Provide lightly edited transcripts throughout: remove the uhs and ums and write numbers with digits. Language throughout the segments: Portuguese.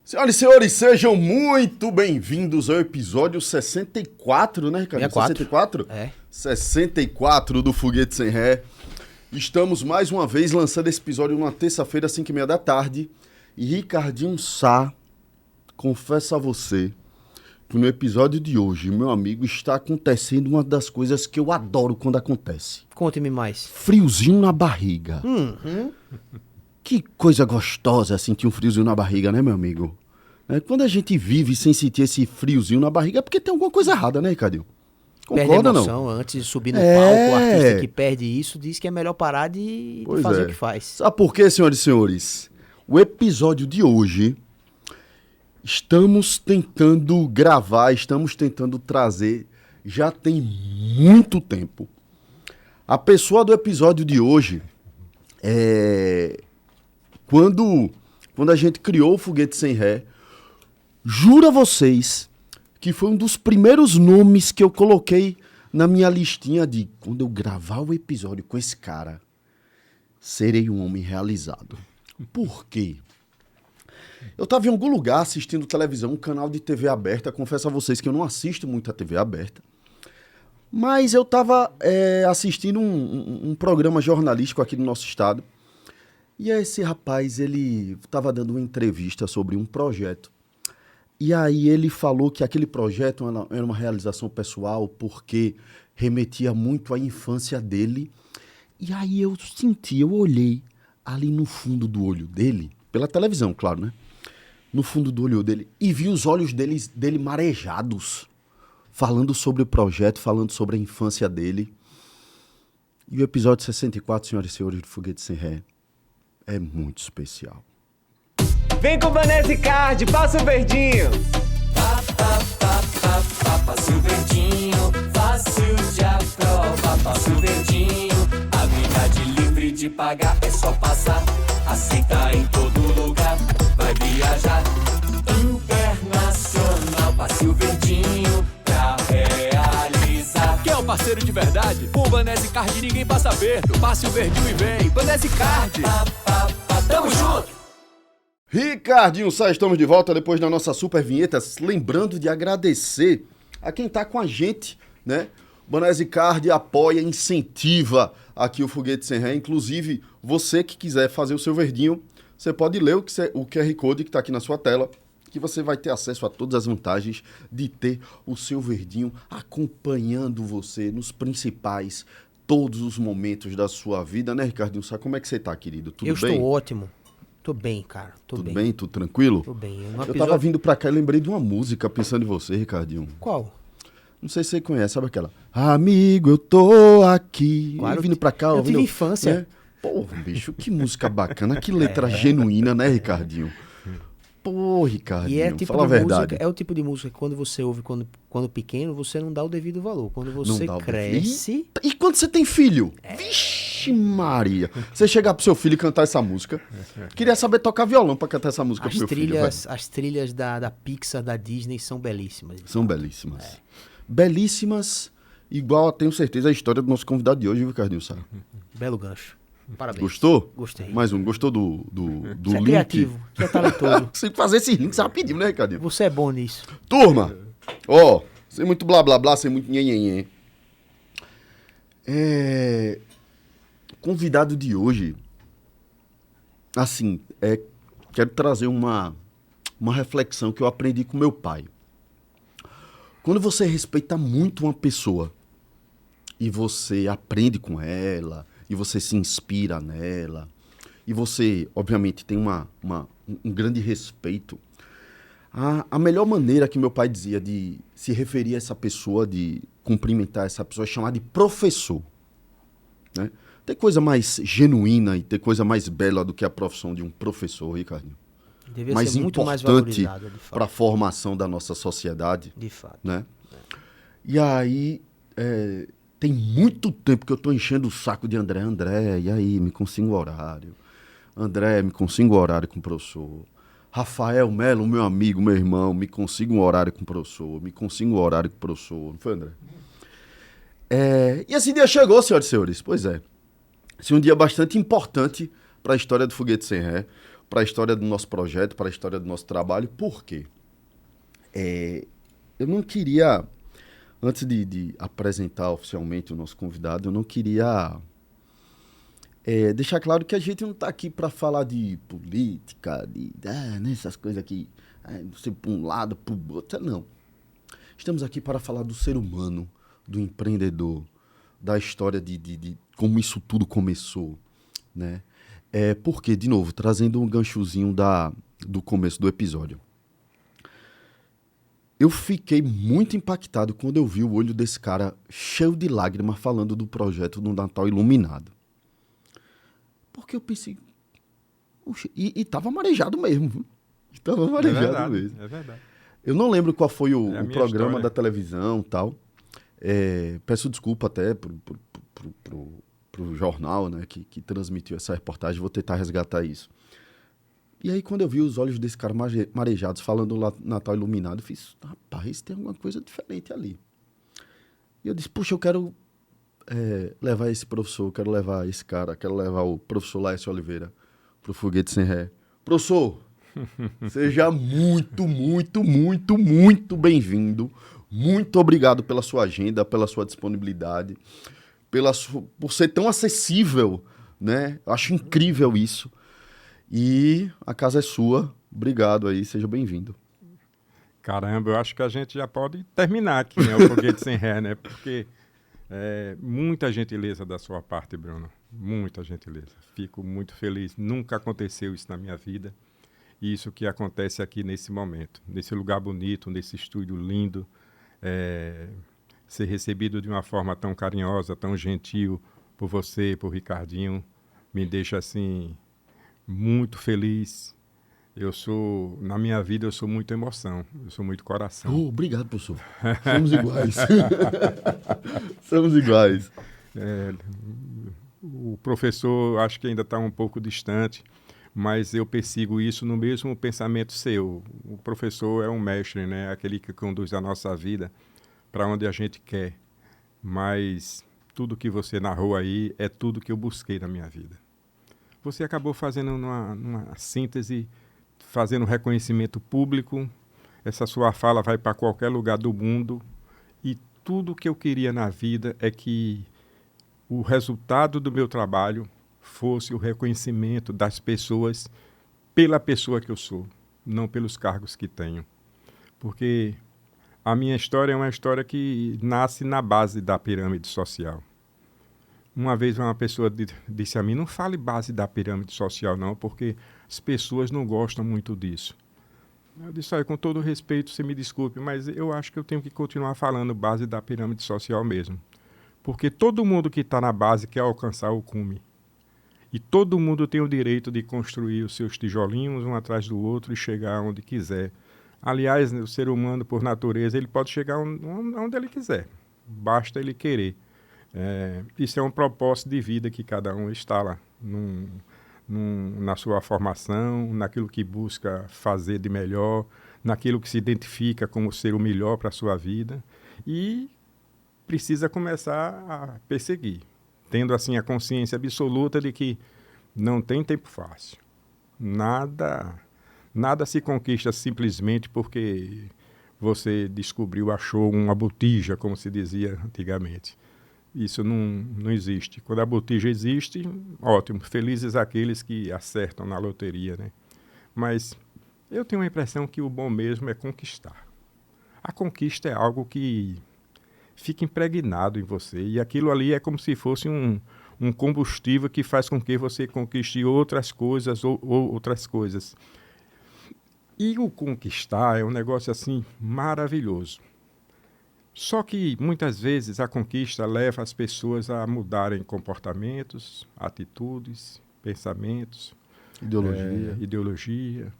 Senhoras e senhores, sejam muito bem-vindos ao episódio 64, né, Ricardo? 64? É. 64 do Foguete Sem Ré. Estamos mais uma vez lançando esse episódio numa terça-feira, às 5h30 da tarde. E Ricardinho Sá, confesso a você que no episódio de hoje, meu amigo, está acontecendo uma das coisas que eu adoro quando acontece. Conte-me mais. Friozinho na barriga. Que coisa gostosa sentir um friozinho na barriga, né, meu amigo? Quando a gente vive sem sentir esse friozinho na barriga, é porque tem alguma coisa errada, né, Ricardinho? Concorda, Perde a emoção, não? Antes de subir no palco, o artista que perde isso diz que é melhor parar de fazer o que faz. Sabe por quê, senhoras e senhores? O episódio de hoje, estamos tentando gravar, estamos tentando trazer, já tem muito tempo. A pessoa do episódio de hoje, quando a gente criou o Foguete Sem Ré, juro a vocês que foi um dos primeiros nomes que eu coloquei na minha listinha de quando eu gravar o episódio com esse cara, serei um homem realizado. Por quê? Eu estava em algum lugar assistindo televisão, um canal de TV aberta, confesso a vocês que eu não assisto muito a TV aberta, mas eu estava assistindo um programa jornalístico aqui no nosso estado, e esse rapaz, ele estava dando uma entrevista sobre um projeto. E aí ele falou que aquele projeto era uma realização pessoal porque remetia muito à infância dele. E aí eu olhei ali no fundo do olho dele, pela televisão, claro, né? No fundo do olho dele, e vi os olhos dele marejados, falando sobre o projeto, falando sobre a infância dele. E o episódio 64, senhoras e senhores do Foguete Sem Ré, é muito especial. Vem com Vanessa e Card, passa o verdinho. Passa o verdinho, fácil de aprova. Passa o verdinho, habilidade livre de pagar. É só passar, aceita em todo lugar. Vai viajar internacional. Passe o verdinho pra realizar. Quem é o parceiro de verdade? Com Vanessa e Card ninguém passa aperto. Passe o verdinho e vem, Vanessa e Card. Tamo junto. Ricardinho Sá, estamos de volta depois da nossa super vinheta, lembrando de agradecer a quem está com a gente, né? Vanessa e Card apoia, incentiva aqui o Foguete Sem Ré, inclusive você que quiser fazer o seu verdinho, você pode ler o QR Code que está aqui na sua tela, que você vai ter acesso a todas as vantagens de ter o seu verdinho acompanhando você nos principais, todos os momentos da sua vida, né, Ricardinho Sá? Como é que você está, querido? Tudo bem? Eu estou ótimo. Tô bem, cara. Tudo bem? Tudo tranquilo? Tô bem. Eu tava vindo pra cá e lembrei de uma música pensando em você, Ricardinho. Qual? Não sei se você conhece, sabe aquela? Amigo, eu tô aqui. Claro, vindo pra cá. eu tive infância. Né? Porra, bicho, que música bacana, que letra genuína, né, Ricardinho? Pô, Ricardinho, E é tipo fala a de verdade. música, é o tipo de música que quando você ouve quando pequeno, você não dá o devido valor. Quando você cresce... E quando você tem filho? Vixe Maria. Você chegar pro seu filho e cantar essa música. Queria saber tocar violão pra cantar essa música pro meu filho. As trilhas da Pixar, da Disney são belíssimas. São belíssimas. Belíssimas, igual tenho certeza a história do nosso convidado de hoje, viu, Ricardinho Sá? Belo gancho. Parabéns. Gostou? Gostei. Mais um. Gostou do Você é link? criativo, você é talentoso. Tem que fazer esses links rapidinho, né, Ricardinho? Você é bom nisso. Turma, ó, sem muito blá blá blá, sem muito nhenhenhen. Convidado de hoje, assim, quero trazer uma reflexão que eu aprendi com meu pai. Quando você respeita muito uma pessoa e você aprende com ela, e você se inspira nela, e você, obviamente, tem um grande respeito, a melhor maneira que meu pai dizia de se referir a essa pessoa, de cumprimentar essa pessoa, é chamar de professor. Né? Tem coisa mais genuína e tem coisa mais bela do que a profissão de um professor, Ricardinho. Devia mais ser muito mais importante valorizada, de fato. para a formação da nossa sociedade. De fato. Né? E aí, tem muito tempo que eu tô enchendo o saco de André. André, e aí, me consiga um horário. André, me consiga um horário com o professor. Rafael Melo, meu amigo, meu irmão, me consiga um horário com o professor. Me consiga um horário com o professor. Não foi, André? E esse dia chegou, senhoras e senhores. Pois é. Esse é um dia bastante importante para a história do Foguete Sem Ré, para a história do nosso projeto, para a história do nosso trabalho. Por quê? Eu não queria, antes de apresentar oficialmente o nosso convidado, eu não queria deixar claro que a gente não está aqui para falar de política, essas coisas aqui, você para um lado, para o outro, não. Estamos aqui para falar do ser humano, do empreendedor, da história de como isso tudo começou, né? Porque, de novo, trazendo um ganchozinho do começo do episódio. Eu fiquei muito impactado quando eu vi o olho desse cara cheio de lágrimas falando do projeto do Natal Iluminado. Porque eu pensei... E tava marejado mesmo. Viu? Tava marejado mesmo. É verdade. Eu não lembro qual foi o programa história. da televisão e tal. Peço desculpa até pro jornal, né, que transmitiu essa reportagem. Vou tentar resgatar isso. E aí, quando eu vi os olhos desse cara marejados falando lá Natal Iluminado, eu fiz, rapaz, tem alguma coisa diferente ali. E eu disse, puxa, eu quero levar esse professor, eu quero levar esse cara, quero levar o professor Laércio Oliveira pro Foguete Sem Ré. Professor, seja muito, muito, muito, muito bem-vindo. Muito obrigado pela sua agenda, pela sua disponibilidade, por ser tão acessível, né? Eu acho incrível isso. E a casa é sua. Obrigado aí, seja bem-vindo. Caramba, eu acho que a gente já pode terminar aqui, né? O Foguete Sem Ré, né? Porque muita gentileza da sua parte, Bruno. Muita gentileza. Fico muito feliz. Nunca aconteceu isso na minha vida. E isso que acontece aqui nesse momento. Nesse lugar bonito, nesse estúdio lindo. Ser recebido de uma forma tão carinhosa, tão gentil por você, por Ricardinho, me deixa assim... muito feliz. Na minha vida, eu sou muito emoção. Eu sou muito coração. Obrigado, professor. Somos iguais. Somos iguais. O professor, acho que ainda está um pouco distante, mas eu persigo isso no mesmo pensamento seu. O professor é um mestre, né? Aquele que conduz a nossa vida para onde a gente quer. Mas tudo que você narrou aí é tudo que eu busquei na minha vida. Você acabou fazendo uma síntese, fazendo reconhecimento público. Essa sua fala vai para qualquer lugar do mundo. E tudo que eu queria na vida é que o resultado do meu trabalho fosse o reconhecimento das pessoas pela pessoa que eu sou, não pelos cargos que tenho. Porque a minha história é uma história que nasce na base da pirâmide social. Uma vez uma pessoa disse a mim, não fale base da pirâmide social não, porque as pessoas não gostam muito disso. Eu disse, com todo respeito, você me desculpe, mas eu acho que eu tenho que continuar falando base da pirâmide social mesmo. Porque todo mundo que está na base quer alcançar o cume. E todo mundo tem o direito de construir os seus tijolinhos um atrás do outro e chegar onde quiser. Aliás, o ser humano, por natureza, ele pode chegar onde ele quiser. Basta ele querer. Isso é um propósito de vida que cada um instala na sua formação, naquilo que busca fazer de melhor, naquilo que se identifica como ser o melhor para a sua vida e precisa começar a perseguir, tendo assim a consciência absoluta de que não tem tempo fácil. Nada se conquista simplesmente porque você descobriu, achou uma botija, como se dizia antigamente. Isso não existe. Quando a botija existe, ótimo. Felizes aqueles que acertam na loteria, né? Mas eu tenho a impressão que o bom mesmo é conquistar. A conquista é algo que fica impregnado em você. E aquilo ali é como se fosse um combustível que faz com que você conquiste outras coisas ou outras coisas. E o conquistar é um negócio assim maravilhoso. Só que, muitas vezes, a conquista leva as pessoas a mudarem comportamentos, atitudes, pensamentos, ideologia.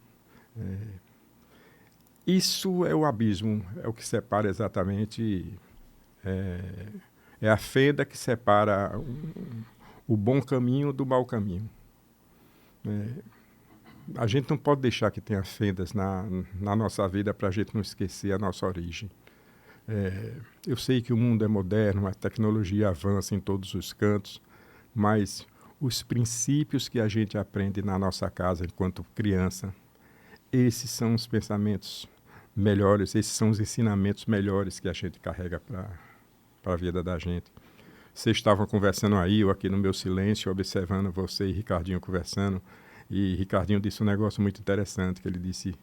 Isso é o abismo, é o que separa exatamente, é a fenda que separa o bom caminho do mau caminho. A gente não pode deixar que tenha fendas na nossa vida para a gente não esquecer a nossa origem. Eu sei que o mundo é moderno, a tecnologia avança em todos os cantos, mas os princípios que a gente aprende na nossa casa enquanto criança, esses são os pensamentos melhores, esses são os ensinamentos melhores que a gente carrega para a vida da gente. Vocês estavam conversando aí, eu aqui no meu silêncio, observando você e Ricardinho conversando, e Ricardinho disse um negócio muito interessante, que ele disse,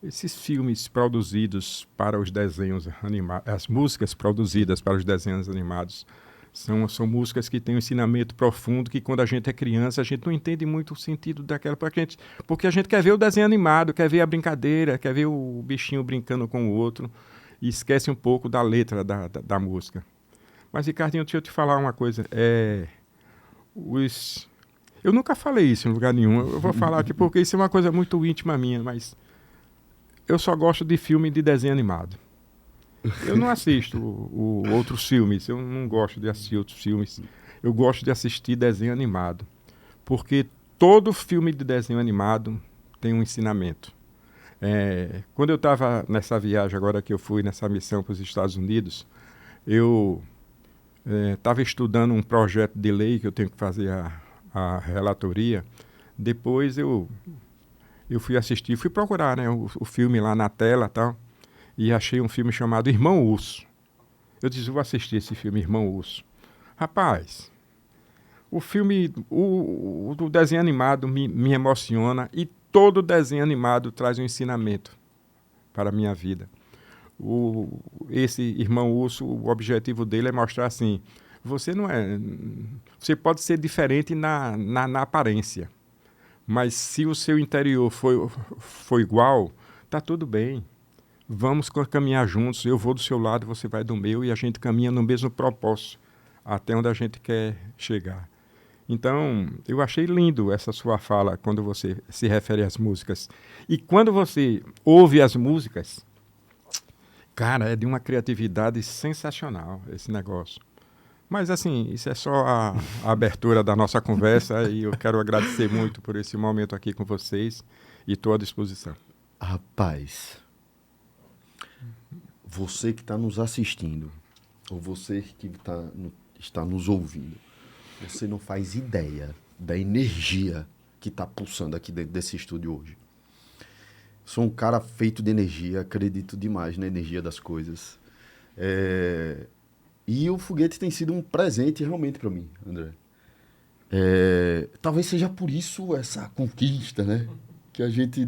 esses filmes produzidos para os desenhos animados, as músicas produzidas para os desenhos animados, são músicas que têm um ensinamento profundo, que quando a gente é criança, a gente não entende muito o sentido daquela, porque a gente quer ver o desenho animado, quer ver a brincadeira, quer ver o bichinho brincando com o outro, e esquece um pouco da letra da música. Mas, Ricardinho, deixa eu te falar uma coisa. Eu nunca falei isso em lugar nenhum. Eu vou falar aqui porque isso é uma coisa muito íntima minha, mas eu só gosto de filme de desenho animado. Eu não assisto outros filmes, eu não gosto de assistir outros filmes. Eu gosto de assistir desenho animado, porque todo filme de desenho animado tem um ensinamento. Quando eu estava nessa viagem, agora que eu fui nessa missão para os Estados Unidos, eu estava estudando um projeto de lei que eu tenho que fazer a relatoria. Depois eu fui assistir, fui procurar, né, o filme lá na tela e tal, e achei um filme chamado Irmão Urso. Eu disse, vou assistir esse filme, Irmão Urso. Rapaz, o filme, o desenho animado me emociona, e todo desenho animado traz um ensinamento para a minha vida. Esse Irmão Urso, o objetivo dele é mostrar assim, você pode ser diferente na aparência, mas se o seu interior for igual, tá tudo bem. Vamos caminhar juntos, eu vou do seu lado, você vai do meu, e a gente caminha no mesmo propósito, até onde a gente quer chegar. Então, eu achei lindo essa sua fala, quando você se refere às músicas. E quando você ouve as músicas, cara, é de uma criatividade sensacional esse negócio. Mas, assim, isso é só a abertura da nossa conversa, e eu quero agradecer muito por esse momento aqui com vocês, e estou à disposição. Rapaz, você que está nos assistindo, ou você que está nos ouvindo, você não faz ideia da energia que está pulsando aqui dentro desse estúdio hoje. Sou um cara feito de energia, acredito demais na energia das coisas. E o foguete tem sido um presente realmente para mim, André. Talvez seja por isso essa conquista, né? Que a gente...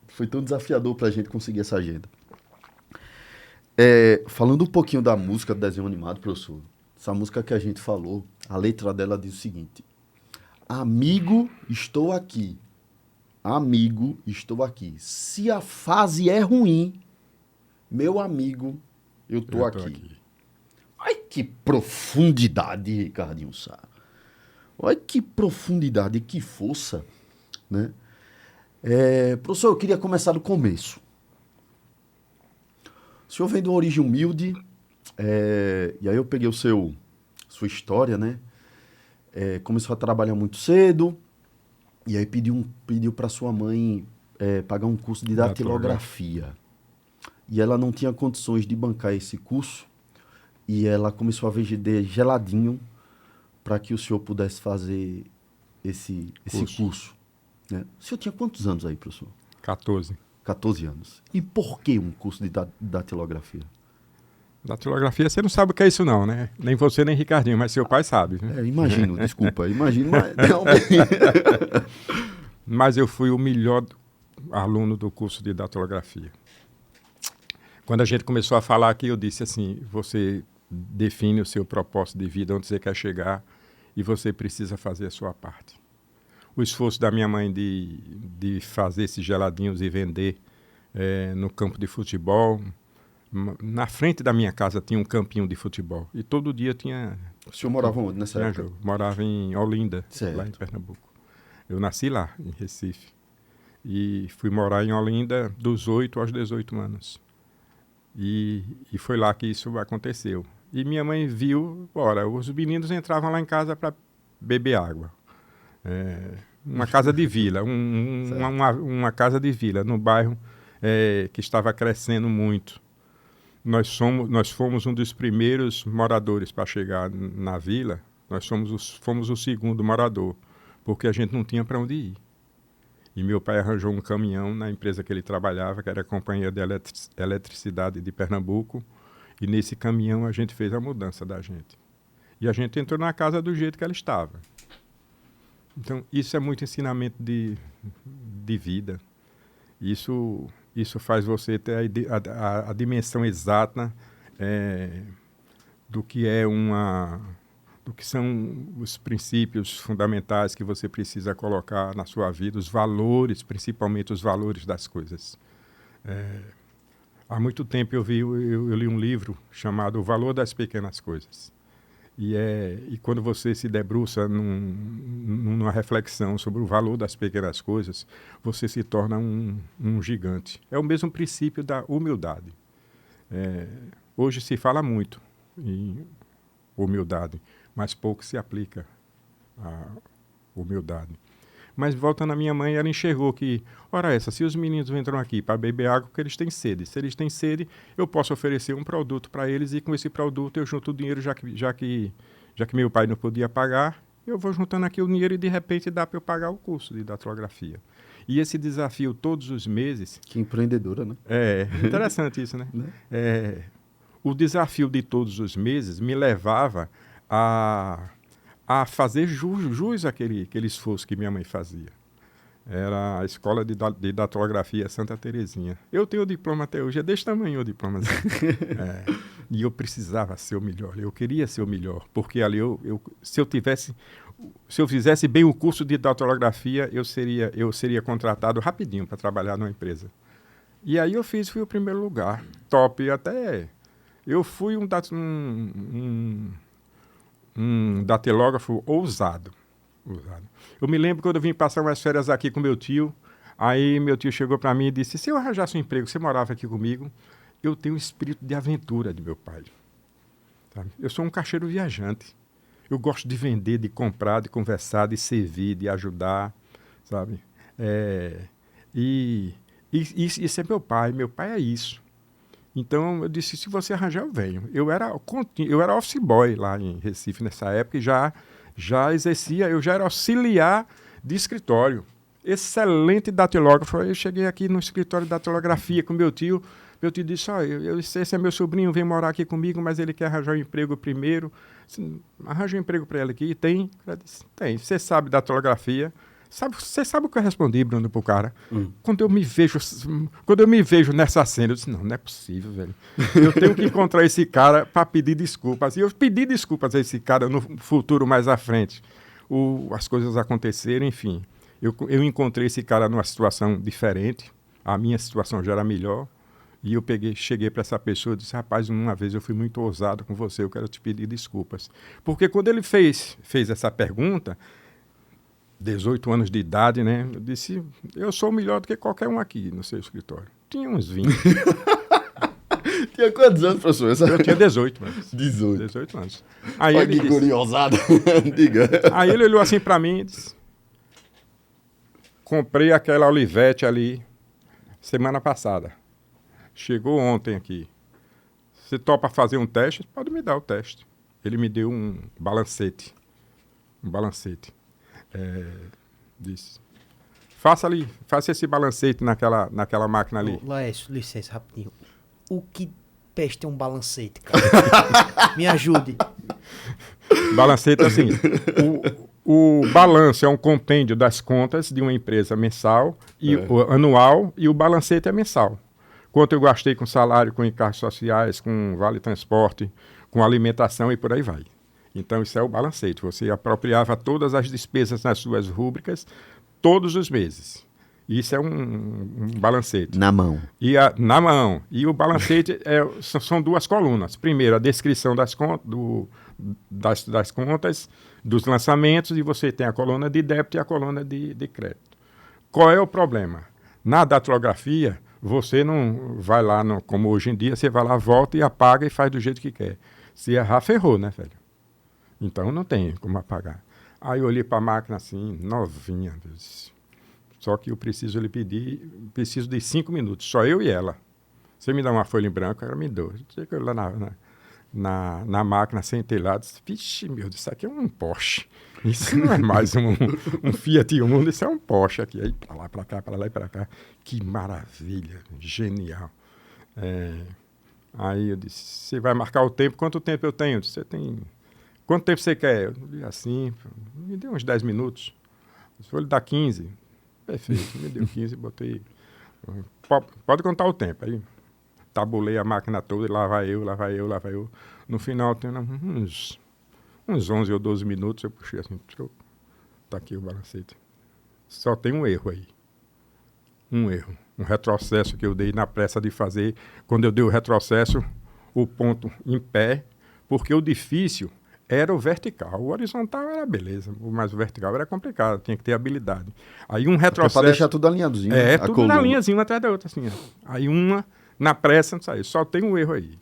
foi tão desafiador para a gente conseguir essa agenda. Falando um pouquinho da música do desenho animado, professor, essa música que a gente falou, a letra dela diz o seguinte: amigo, estou aqui. Amigo, estou aqui. Se a fase é ruim, meu amigo, eu tô aqui. Ai, que profundidade, Ricardinho Sá. Olha que profundidade, que força, né? Professor, eu queria começar do começo. O senhor vem de uma origem humilde, e aí eu peguei sua história, né? Começou a trabalhar muito cedo, e aí pediu para sua mãe pagar um curso de datilografia. E ela não tinha condições de bancar esse curso, e ela começou a vender geladinho para que o senhor pudesse fazer esse curso. Né? O senhor tinha quantos anos aí, professor? 14. 14 anos. E por que um curso de datilografia? Datilografia, você não sabe o que é isso não, né? Nem você, nem Ricardinho, mas seu pai sabe. Né? Imagino, desculpa. Imagino, mas... Mas eu fui o melhor aluno do curso de datilografia. Quando a gente começou a falar aqui, eu disse assim, você define o seu propósito de vida, onde você quer chegar, e você precisa fazer a sua parte. O esforço da minha mãe de fazer esses geladinhos e vender no campo de futebol. Na frente da minha casa tinha um campinho de futebol. E todo dia tinha... O senhor morava onde nessa época? Jogo. Morava em Olinda, certo. Lá em Pernambuco. Eu nasci lá, em Recife. E fui morar em Olinda dos 8 aos 18 anos. E foi lá que isso aconteceu. E minha mãe viu, os meninos entravam lá em casa para beber água. Uma casa de vila, uma casa de vila no bairro que estava crescendo muito. Nós fomos um dos primeiros moradores para chegar na vila, Nós fomos o segundo morador, porque a gente não tinha para onde ir. E meu pai arranjou um caminhão na empresa que ele trabalhava, que era a Companhia de Eletricidade de Pernambuco, e nesse caminhão a gente fez a mudança da gente. E a gente entrou na casa do jeito que ela estava. Então, isso é muito ensinamento de vida. Isso faz você ter a dimensão exata do que são os princípios fundamentais que você precisa colocar na sua vida, os valores, principalmente os valores das coisas. Há muito tempo eu li um livro chamado O Valor das Pequenas Coisas. E quando você se debruça numa reflexão sobre o valor das pequenas coisas, você se torna um gigante. É o mesmo princípio da humildade. Hoje se fala muito em humildade, mas pouco se aplica à humildade. Mas voltando à minha mãe, ela enxergou que, se os meninos entram aqui para beber água porque eles têm sede. Se eles têm sede, eu posso oferecer um produto para eles e com esse produto eu junto o dinheiro, já que meu pai não podia pagar, eu vou juntando aqui o dinheiro e de repente dá para eu pagar o curso de datilografia. E esse desafio todos os meses... Que empreendedora, né? É interessante isso, né? O desafio de todos os meses me levava a fazer jus àquele esforço que minha mãe fazia. Era a Escola de Datilografia Santa Terezinha. Eu tenho o diploma até hoje, é desse tamanho o diploma. E eu precisava ser o melhor, eu queria ser o melhor, porque ali se eu fizesse bem o curso de datilografia, eu seria contratado rapidinho para trabalhar numa empresa. E aí fui o primeiro lugar, top, até eu fui um datilógrafo ousado. Eu me lembro quando eu vim passar umas férias aqui com meu tio, aí meu tio chegou para mim e disse, se eu arranjasse um emprego, você morava aqui comigo, eu tenho o espírito de aventura de meu pai. Sabe? Eu sou um caixeiro viajante. Eu gosto de vender, de comprar, de conversar, de servir, de ajudar, sabe? Isso é meu pai é isso. Então, eu disse, se você arranjar, eu venho. Eu era office boy lá em Recife nessa época e já exercia, eu já era auxiliar de escritório. Excelente datilógrafo. Eu cheguei aqui no escritório de datilografia com meu tio disse, esse é meu sobrinho, vem morar aqui comigo, mas ele quer arranjar um emprego primeiro. Arranja um emprego para ele aqui. Tem? Eu disse, tem. Você sabe datilografia? Você sabe o que eu respondi, Bruno, pro cara? Quando eu me vejo nessa cena, eu disse, não é possível, velho. Eu tenho que encontrar esse cara para pedir desculpas. E eu pedi desculpas a esse cara no futuro mais à frente. As coisas aconteceram, enfim. Eu encontrei esse cara numa situação diferente. A minha situação já era melhor. E eu cheguei para essa pessoa e disse, rapaz, uma vez eu fui muito ousado com você, eu quero te pedir desculpas. Porque quando ele fez essa pergunta... 18 anos de idade, né? Eu disse, eu sou melhor do que qualquer um aqui no seu escritório. Tinha uns 20. Tinha quantos anos, professor? Eu tinha 18 anos. 18 anos. Aí olha que curiosado. Diga. Aí ele olhou assim para mim e disse, comprei aquela Olivetti ali semana passada. Chegou ontem aqui. Você topa fazer um teste? Pode me dar o teste. Ele me deu um balancete. Disse, faça esse balancete naquela máquina ali. Laércio, licença, rapidinho. O que peste é um balancete, cara? Me ajude. Balancete é assim, o balanço é um compêndio das contas de uma empresa mensal, anual, e o balancete é mensal. Quanto eu gastei com salário, com encargos sociais, com vale transporte, com alimentação e por aí vai. Então, isso é o balancete. Você apropriava todas as despesas nas suas rúbricas todos os meses. Isso é um balancete. Na mão. Na mão. E o balancete são duas colunas. Primeiro, a descrição das contas, dos lançamentos, e você tem a coluna de débito e a coluna de crédito. Qual é o problema? Na datilografia, você não vai lá, como hoje em dia, você vai lá, volta e apaga e faz do jeito que quer. Se errar, ferrou, né, velho? Então, não tem como apagar. Aí eu olhei para a máquina assim, novinha. Só que eu preciso de 5 minutos, só eu e ela. Você me dá uma folha em branco, ela me deu. na máquina, sentei lá, disse, vixe, meu Deus, isso aqui é um Porsche. Isso não é mais um Fiat Uno, isso é um Porsche aqui. Aí para lá, para cá, para lá e para cá. Que maravilha, genial. Aí eu disse, você vai marcar o tempo? Quanto tempo eu tenho? Eu disse, você tem... Quanto tempo você quer? Eu disse assim, me deu uns 10 minutos. Se for lhe dar 15, perfeito. Me deu 15, botei... Pode contar o tempo. Aí tabulei a máquina toda, e lá vai eu. No final, tem uns 11 ou 12 minutos, eu puxei assim, tá aqui o balancete. Só tem um erro aí. Um erro. Um retrocesso que eu dei na pressa de fazer. Quando eu dei o retrocesso, o ponto em pé, porque o difícil era o vertical. O horizontal era beleza, mas o vertical era complicado, tinha que ter habilidade. Aí um retrocesso... Para deixar tudo alinhadozinho. Tudo na linhazinha, uma atrás da outra, assim. Aí na pressa, não saiu. Só tem um erro aí.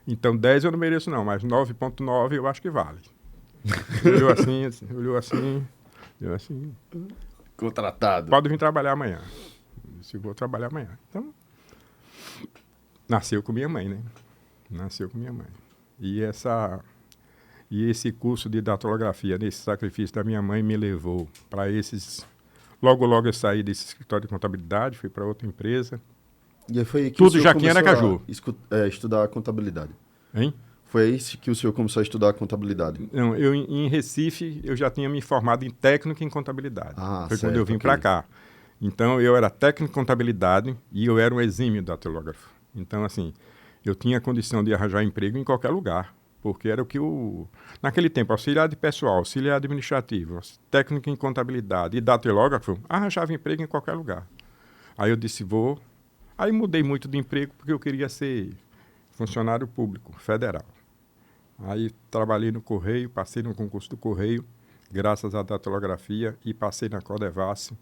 Então 10 eu não mereço não, mas 9.9 eu acho que vale. olhou assim. Contratado. Pode vir trabalhar amanhã. Se vou trabalhar amanhã. Então, nasceu com minha mãe, né? E esse curso de datilografia, nesse sacrifício da minha mãe, me levou para esses... Logo eu saí desse escritório de contabilidade, fui para outra empresa. E aí foi que tudo já aqui em Aracaju. Estudar contabilidade. Hein? Foi aí que o senhor começou a estudar contabilidade? Não, em Recife, eu já tinha me formado em técnico em contabilidade. Foi certo, quando eu vim para cá. Então, eu era técnico em contabilidade e eu era um exímio datilógrafo. Então, assim, eu tinha condição de arranjar emprego em qualquer lugar, porque era o que naquele tempo, auxiliar de pessoal, auxiliar administrativo, técnico em contabilidade e datilógrafo, arranjava emprego em qualquer lugar. Aí eu disse, vou... Aí mudei muito de emprego porque eu queria ser funcionário público, federal. Aí trabalhei no Correio, passei no concurso do Correio, graças à datilografia, e passei na Codevasf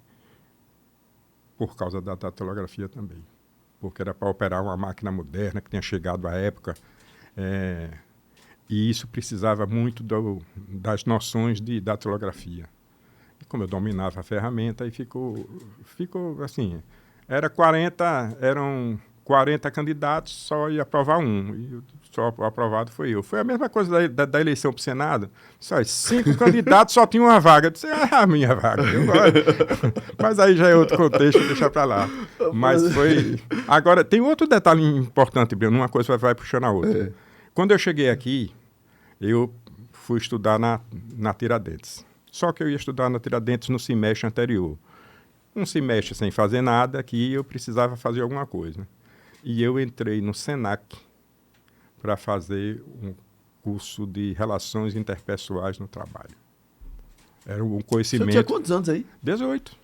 por causa da datilografia também. Porque era para operar uma máquina moderna que tinha chegado à época. E isso precisava muito das noções de datilografia. E como eu dominava a ferramenta, aí ficou assim... Eram 40 candidatos, só ia aprovar um. E só aprovado foi eu. Foi a mesma coisa da eleição para o Senado. Só 5 candidatos, só tinha uma vaga. Eu disse, a minha vaga. Mas aí já é outro contexto, deixa para lá. Mas foi... Agora, tem outro detalhe importante, Breno. Uma coisa vai puxando a outra. Quando eu cheguei aqui, eu fui estudar na Tiradentes. Só que eu ia estudar na Tiradentes no semestre anterior. Um semestre sem fazer nada, que eu precisava fazer alguma coisa. E eu entrei no SENAC para fazer um curso de Relações Interpessoais no Trabalho. Era um conhecimento... Você tinha quantos anos aí? 18.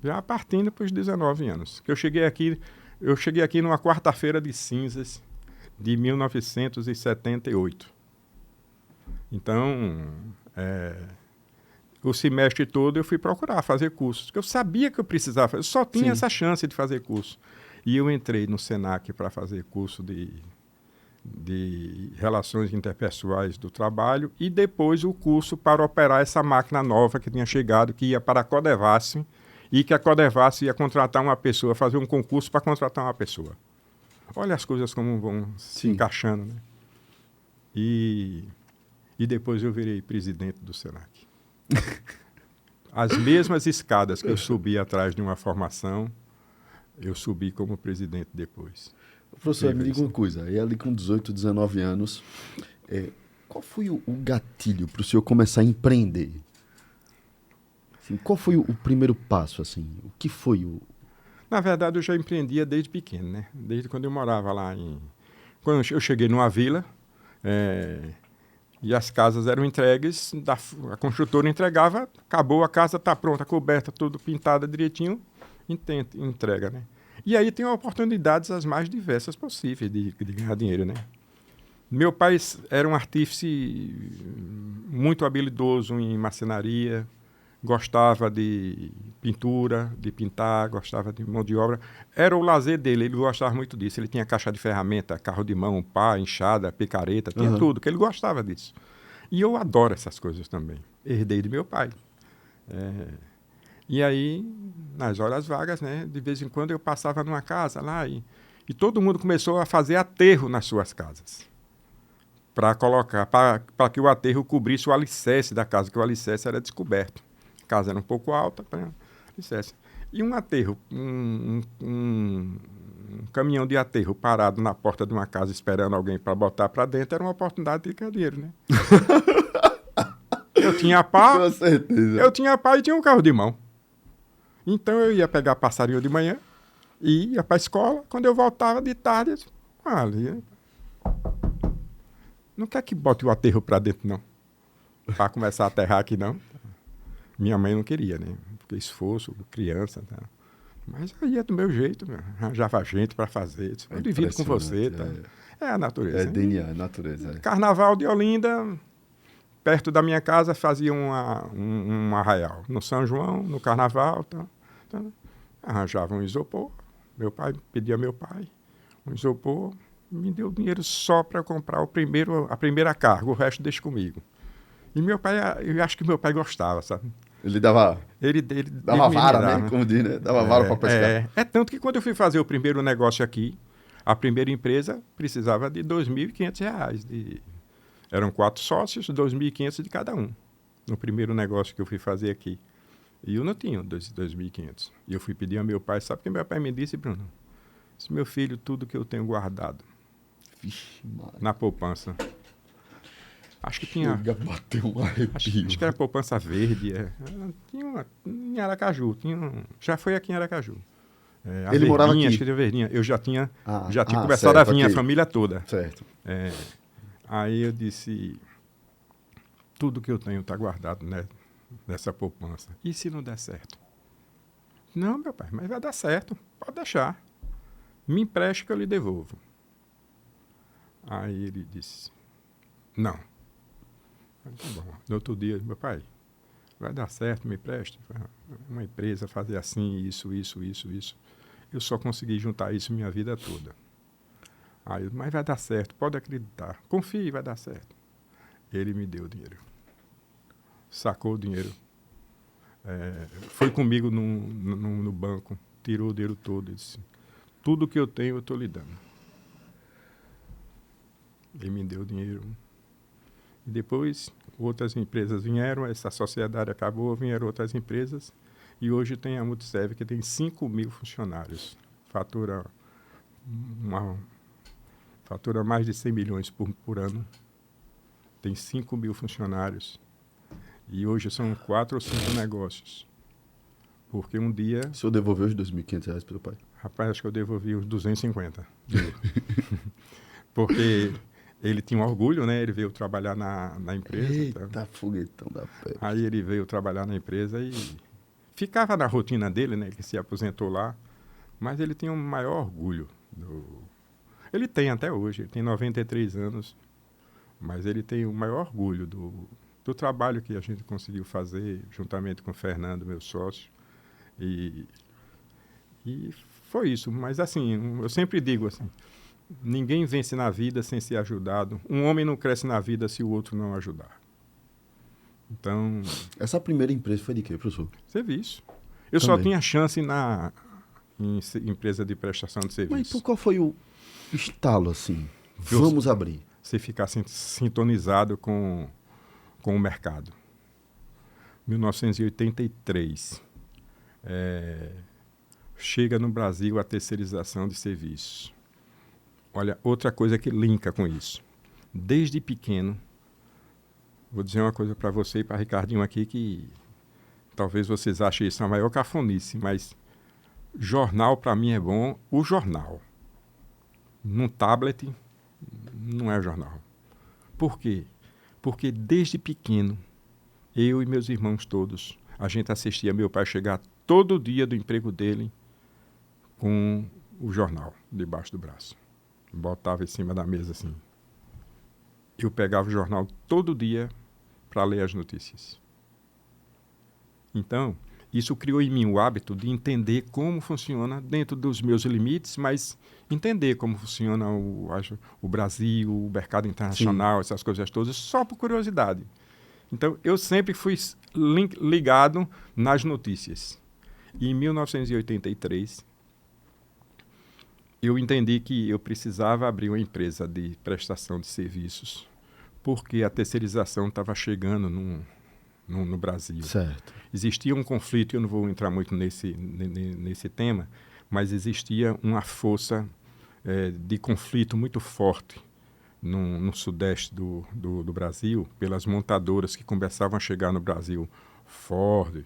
Já partindo para os 19 anos. Eu cheguei aqui numa quarta-feira de cinzas de 1978. Então... o semestre todo eu fui procurar fazer cursos, porque eu sabia que eu precisava fazer, eu só tinha essa chance de fazer curso. E eu entrei no SENAC para fazer curso de Relações Interpessoais do Trabalho e depois o curso para operar essa máquina nova que tinha chegado, que ia para a Codevasf, e que a Codevasf ia contratar uma pessoa, fazer um concurso para contratar uma pessoa. Olha as coisas como vão se encaixando, né? E depois eu virei presidente do SENAC. As mesmas escadas que eu subi atrás de uma formação, eu subi como presidente depois. Professor, me diga uma coisa, aí ali com 18, 19 anos, qual foi o gatilho para o senhor começar a empreender? Assim, qual foi o primeiro passo? Assim? O que foi o... Na verdade, eu já empreendia desde pequeno, né? Desde quando eu morava lá Quando eu cheguei numa vila... E as casas eram entregues, a construtora entregava, acabou, a casa está pronta, coberta, tudo pintada direitinho, entrega, né? E aí tem oportunidades as mais diversas possíveis de ganhar dinheiro, né? Meu pai era um artífice muito habilidoso em marcenaria, gostava de pintura, de pintar, gostava de mão de obra. Era o lazer dele, ele gostava muito disso. Ele tinha caixa de ferramenta, carro de mão, pá, enxada, picareta, tinha tudo, que ele gostava disso. E eu adoro essas coisas também. Herdei de meu pai. E aí, nas horas vagas, né, de vez em quando eu passava numa casa lá e E todo mundo começou a fazer aterro nas suas casas. Para que o aterro cobrisse o alicerce da casa, que o alicerce era descoberto. A casa era um pouco alta, alicerce. E um aterro, um caminhão de aterro parado na porta de uma casa esperando alguém para botar para dentro era uma oportunidade de ganhar dinheiro, né? Eu tinha pá, Com certeza. eu tinha pá e tinha um carro de mão. Então eu ia pegar passarinho de manhã e ia para a escola. Quando eu voltava de tarde, eu disse, ali, não quer que bote o aterro para dentro, não. Para começar a aterrar aqui, não. Minha mãe não queria, né? Porque esforço, criança, tá? Mas eu ia do meu jeito, arranjava gente para fazer. Eu divido com você, tá? É a natureza. É DNA, é natureza. É. Carnaval de Olinda, perto da minha casa, fazia um arraial. No São João, no Carnaval, tá? Arranjava um isopor. Meu pai pedia ao meu pai um isopor, me deu dinheiro só para comprar a primeira carga, o resto deixa comigo. E meu pai, eu acho que meu pai gostava, sabe? Ele dava vara, né? Como diz, né? Dava vara para pescar. É tanto que quando eu fui fazer o primeiro negócio aqui, a primeira empresa precisava de R$ 2.500. Eram 4 sócios, R$ 2.500 de cada um. No primeiro negócio que eu fui fazer aqui. E eu não tinha R$ 2.500. E eu fui pedir ao meu pai, sabe o que meu pai me disse, Bruno? Disse, meu filho, tudo que eu tenho guardado. Vixe, mano. Na poupança. Acho que tinha. Bateu um arrepio. Acho que era poupança verde. Tinha em Aracaju. Já foi aqui em Aracaju. Ele morava aqui? Acho que tinha verdinha. Eu já tinha começado certo, a vir, a família toda. Certo. Aí eu disse, tudo que eu tenho está guardado, né, nessa poupança. E se não der certo? Não, meu pai, mas vai dar certo. Pode deixar. Me empreste que eu lhe devolvo. Aí ele disse, não. Tá bom. No outro dia, meu pai, vai dar certo, me empreste. Uma empresa fazer assim, isso. Eu só consegui juntar isso minha vida toda. Aí, mas vai dar certo, pode acreditar. Confie, vai dar certo. Ele me deu o dinheiro. Sacou o dinheiro. Foi comigo no banco, tirou o dinheiro todo. Disse, tudo que eu tenho, eu estou lhe dando. Ele me deu o dinheiro. E depois, outras empresas vieram, essa sociedade acabou, vieram outras empresas. E hoje tem a Multiserve, que tem 5.000 funcionários. Fatura mais de 100 milhões por ano. Tem 5.000 funcionários. E hoje são 4 ou 5 negócios. Porque um dia... O senhor devolveu os R$ 2.500 para o pai? Rapaz, acho que eu devolvi uns 250. Porque ele tinha um orgulho, né? Ele veio trabalhar na empresa. Eita, tá? Foguetão da peste. Aí ele veio trabalhar na empresa e ficava na rotina dele, né? Que se aposentou lá. Mas ele tinha um maior orgulho. Ele tem até hoje, ele tem 93 anos. Mas ele tem o maior orgulho do trabalho que a gente conseguiu fazer, juntamente com o Fernando, meu sócio. E foi isso. Mas assim, eu sempre digo assim, ninguém vence na vida sem ser ajudado. Um homem não cresce na vida se o outro não ajudar. Então... Essa primeira empresa foi de quê, professor? Serviço. Eu Também. só tinha chance em empresa de prestação de serviço. Mas qual foi o estalo, assim? Vamos abrir. Você ficar sintonizado com o mercado. 1983. Chega no Brasil a terceirização de serviços. Olha, outra coisa que linka com isso. Desde pequeno, vou dizer uma coisa para você e para Ricardinho aqui, que talvez vocês achem isso a maior cafonice, mas jornal para mim é bom. O jornal, num tablet, não é jornal. Por quê? Porque desde pequeno, eu e meus irmãos todos, a gente assistia meu pai chegar todo dia do emprego dele com o jornal debaixo do braço. Botava em cima da mesa assim. Eu pegava o jornal todo dia para ler as notícias. Então, isso criou em mim o hábito de entender como funciona dentro dos meus limites, mas entender como funciona o Brasil, o mercado internacional, essas coisas todas, só por curiosidade. Então, eu sempre fui ligado nas notícias. E em 1983, eu entendi que eu precisava abrir uma empresa de prestação de serviços, porque a terceirização estava chegando no Brasil. Certo. Existia um conflito, eu não vou entrar muito nesse tema, mas existia uma força de conflito muito forte no sudeste do Brasil, pelas montadoras que começavam a chegar no Brasil. Ford,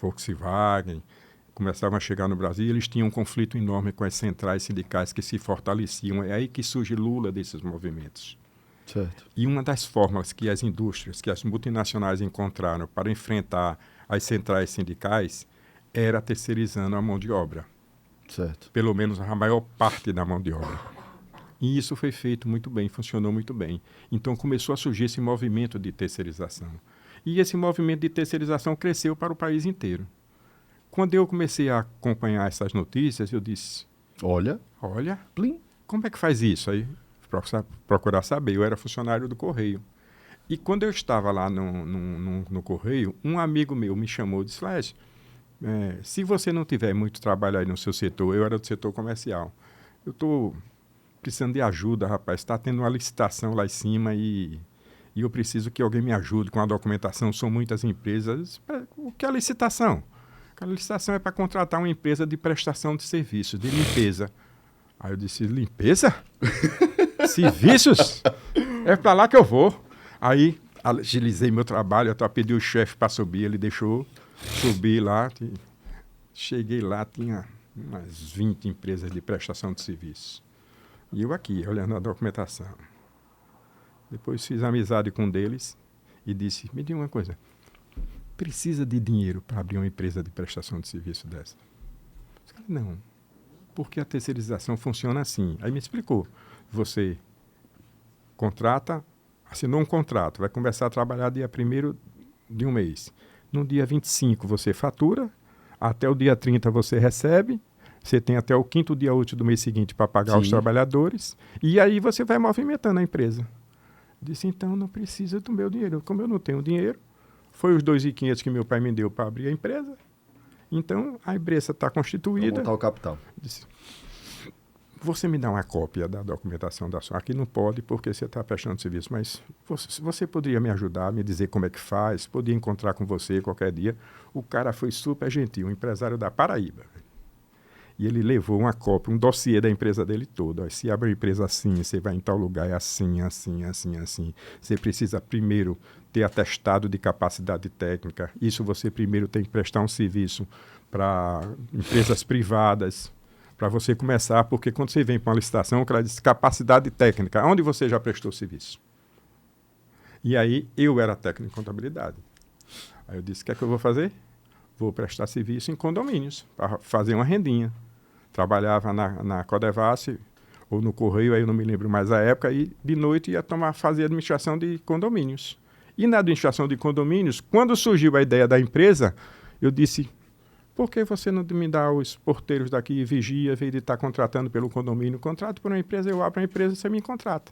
Volkswagen, começavam a chegar no Brasil e eles tinham um conflito enorme com as centrais sindicais que se fortaleciam. É aí que surge Lula desses movimentos. Certo. E uma das formas que as indústrias, que as multinacionais encontraram para enfrentar as centrais sindicais era terceirizando a mão de obra. Certo. Pelo menos a maior parte da mão de obra. E isso foi feito muito bem, funcionou muito bem. Então começou a surgir esse movimento de terceirização. E esse movimento de terceirização cresceu para o país inteiro. Quando eu comecei a acompanhar essas notícias, eu disse... Olha, plim, como é que faz isso? Aí procurar saber. Eu era funcionário do Correio. E quando eu estava lá no Correio, um amigo meu me chamou e disse, Lécio, se você não tiver muito trabalho aí no seu setor, eu era do setor comercial, eu estou precisando de ajuda, rapaz, está tendo uma licitação lá em cima e eu preciso que alguém me ajude com a documentação, são muitas empresas. O que é a licitação? A licitação é para contratar uma empresa de prestação de serviços, de limpeza. Aí eu disse, limpeza? Serviços? É para lá que eu vou. Aí agilizei meu trabalho, até pedi o chefe para subir, ele deixou subir lá. Cheguei lá, tinha umas 20 empresas de prestação de serviços. E eu aqui, olhando a documentação. Depois fiz amizade com um deles e disse, me diga uma coisa, precisa de dinheiro para abrir uma empresa de prestação de serviço dessa? Eu disse, não, porque a terceirização funciona assim. Aí me explicou, você contrata, assinou um contrato, vai começar a trabalhar dia 1º de um mês. No dia 25 você fatura, até o dia 30 você recebe, você tem até o 5º dia útil do mês seguinte para pagar Sim. os trabalhadores, e aí você vai movimentando a empresa. Disse, então não precisa do meu dinheiro. Como eu não tenho dinheiro, foi os 2.500 que meu pai me deu para abrir a empresa. Então, a empresa está constituída. Para montar o capital. Disse, você me dá uma cópia da documentação da sua... Aqui não pode porque você está prestando serviço, mas você poderia me ajudar, me dizer como é que faz, podia encontrar com você qualquer dia. O cara foi super gentil, um empresário da Paraíba. E ele levou uma cópia, um dossiê da empresa dele todo. Ó, se abre uma empresa assim, você vai em tal lugar, é assim, assim, assim, assim. Você precisa primeiro ter atestado de capacidade técnica. Isso você primeiro tem que prestar um serviço para empresas privadas, para você começar, porque quando você vem para uma licitação, o cara diz capacidade técnica. Onde você já prestou serviço? E aí, eu era técnico em contabilidade. Aí eu disse, o que é que eu vou fazer? Vou prestar serviço em condomínios, para fazer uma rendinha. Trabalhava na Codevasf ou no Correio, aí eu não me lembro mais a época, e de noite ia fazer administração de condomínios. E na administração de condomínios, quando surgiu a ideia da empresa, eu disse, por que você não me dá os porteiros daqui e vigia, em vez de estar contratando pelo condomínio? Contrato por uma empresa, eu abro a empresa, você me contrata.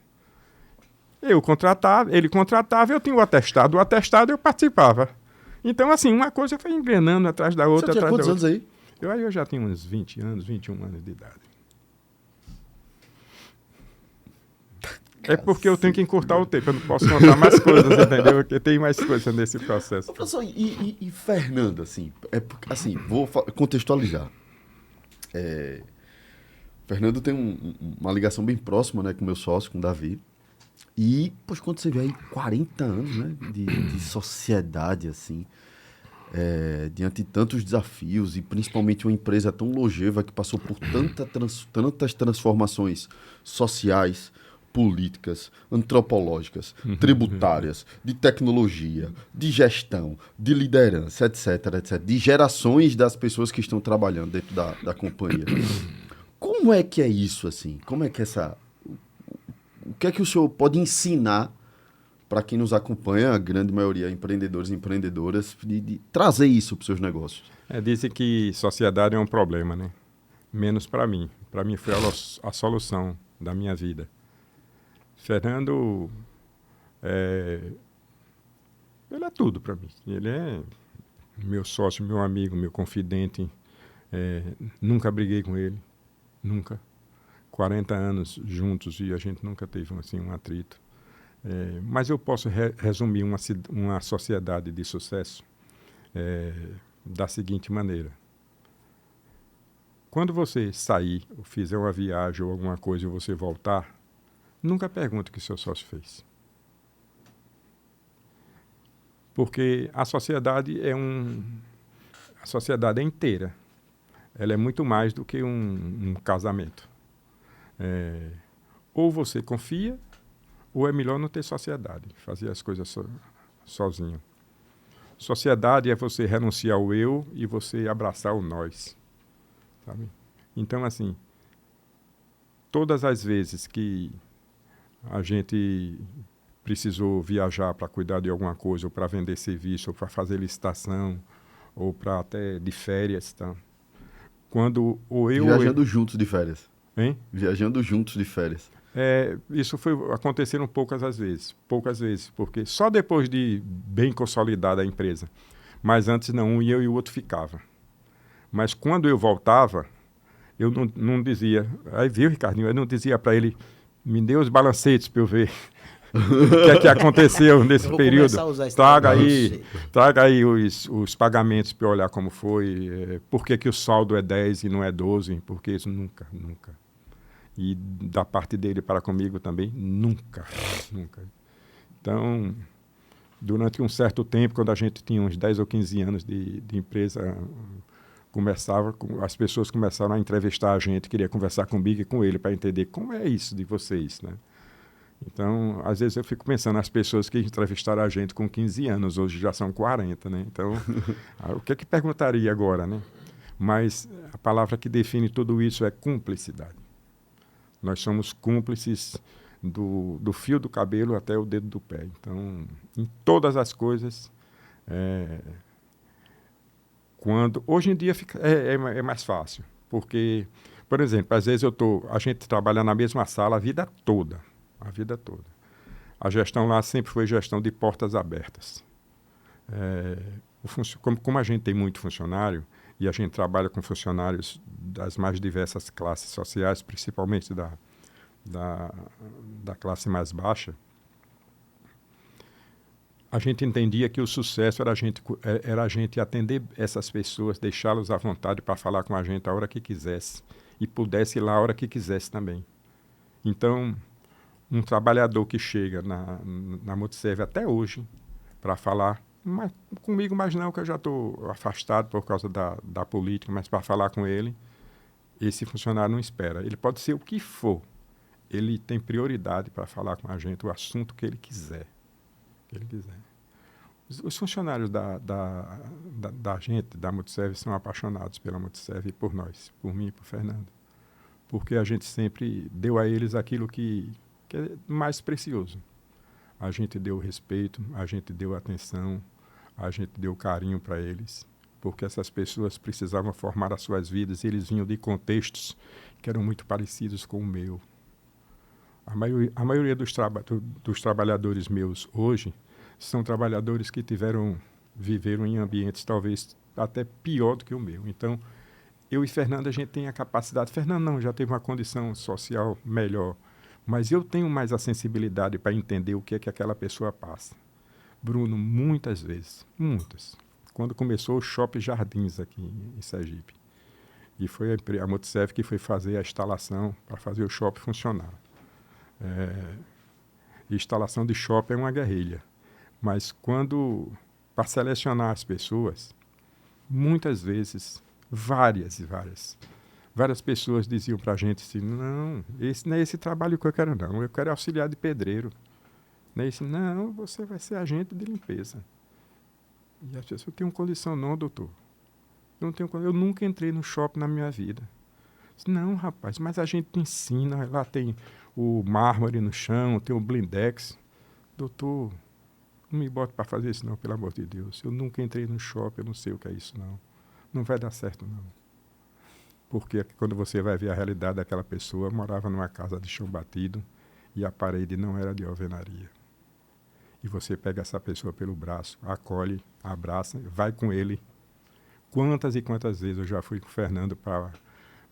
Eu contratava, ele contratava, eu tinha o atestado eu participava. Então, assim, uma coisa foi engrenando atrás da outra. Você tinha quantos anos aí? Eu já tinha uns 20 anos, 21 anos de idade. É porque eu tenho que encurtar o tempo, eu não posso contar mais coisas, entendeu? Porque tem mais coisas nesse processo. Professor, e Fernando, assim, vou contextualizar. Fernando tem uma ligação bem próxima, né, com o meu sócio, com o Davi. E, pois, quando você vê aí 40 anos, né, de sociedade, assim, diante de tantos desafios, e principalmente uma empresa tão longeva que passou por tantas transformações sociais, políticas, antropológicas, tributárias, de tecnologia, de gestão, de liderança, etc., etc., de gerações das pessoas que estão trabalhando dentro da companhia. Como é que é isso, assim? Como é que o que é que o senhor pode ensinar para quem nos acompanha, a grande maioria empreendedores e empreendedoras, de trazer isso para os seus negócios? Dizem que sociedade é um problema, né? Menos para mim. Para mim foi a solução da minha vida. Fernando, ele é tudo para mim. Ele é meu sócio, meu amigo, meu confidente. Nunca briguei com ele. Nunca. 40 anos juntos e a gente nunca teve assim, um atrito. Mas eu posso resumir uma sociedade de sucesso da seguinte maneira. Quando você sair, ou fizer uma viagem ou alguma coisa e você voltar, nunca pergunte o que seu sócio fez. Porque a sociedade é inteira. Ela é muito mais do que um casamento. Ou você confia, ou é melhor não ter sociedade, fazer as coisas sozinho. Sociedade é você renunciar ao eu e você abraçar o nós. Sabe? Então, assim, todas as vezes que a gente precisou viajar para cuidar de alguma coisa, ou para vender serviço, ou para fazer licitação, ou para até de férias, tá? Quando o eu... Viajando juntos de férias. Hein? Viajando juntos de férias. Isso aconteceram poucas vezes, porque só depois de bem consolidada a empresa. Mas antes não, um ia e o outro ficava. Mas quando eu voltava, eu não dizia... Aí viu, Ricardinho? Eu não dizia para ele, me dê os balancetes para eu ver o que aconteceu nesse período. Traga aí os pagamentos para eu olhar como foi. Por que o saldo é 10 e não é 12? Porque isso nunca. E da parte dele para comigo também, nunca. Então, durante um certo tempo, quando a gente tinha uns 10 ou 15 anos de empresa... as pessoas começaram a entrevistar a gente, queria conversar comigo e com ele para entender como é isso de vocês, né? Então, às vezes eu fico pensando nas pessoas que entrevistaram a gente com 15 anos, hoje já são 40, né? Então, o que é que perguntaria agora, né? Mas a palavra que define tudo isso é cumplicidade. Nós somos cúmplices do fio do cabelo até o dedo do pé. Então, em todas as coisas... Hoje em dia é mais fácil, porque, por exemplo, às vezes a gente trabalha na mesma sala a vida toda. A gestão lá sempre foi gestão de portas abertas. Como a gente tem muito funcionário, e a gente trabalha com funcionários das mais diversas classes sociais, principalmente da classe mais baixa, a gente entendia que o sucesso era a gente atender essas pessoas, deixá-los à vontade para falar com a gente a hora que quisesse e pudesse ir lá a hora que quisesse também. Então, um trabalhador que chega na Multiserve até hoje para falar comigo, mas não, que eu já estou afastado por causa da política, mas para falar com ele, esse funcionário não espera. Ele pode ser o que for. Ele tem prioridade para falar com a gente o assunto que ele quiser. Os funcionários da gente, da Multiserve, são apaixonados pela Multiserve e por nós, por mim e por Fernando. Porque a gente sempre deu a eles aquilo que é mais precioso. A gente deu respeito, a gente deu atenção, a gente deu carinho para eles, porque essas pessoas precisavam formar as suas vidas e eles vinham de contextos que eram muito parecidos com o meu. A maioria dos trabalhadores meus hoje são trabalhadores que viveram em ambientes talvez até pior do que o meu. Então, eu e Fernando, a gente tem a capacidade... Fernando não, já teve uma condição social melhor, mas eu tenho mais a sensibilidade para entender o que é que aquela pessoa passa. Bruno, muitas vezes, quando começou o Shopping Jardins aqui em Sergipe, e foi a Multiserve que foi fazer a instalação para fazer o shopping funcionar. Instalação de shopping é uma guerrilha, mas para selecionar as pessoas, muitas vezes, várias pessoas diziam para a gente assim, não é esse trabalho que eu quero não, eu quero auxiliar de pedreiro. Não, você vai ser agente de limpeza. E as pessoas têm condição não, doutor. Eu nunca entrei no shopping na minha vida. Não, rapaz, mas a gente ensina, lá tem o mármore no chão, tem o blindex. Doutor, não me bote para fazer isso não, pelo amor de Deus. Eu nunca entrei no shopping, eu não sei o que é isso não. Não vai dar certo não. Porque quando você vai ver a realidade daquela pessoa, morava numa casa de chão batido e a parede não era de alvenaria. E você pega essa pessoa pelo braço, acolhe, abraça, vai com ele. Quantas e quantas vezes eu já fui com o Fernando para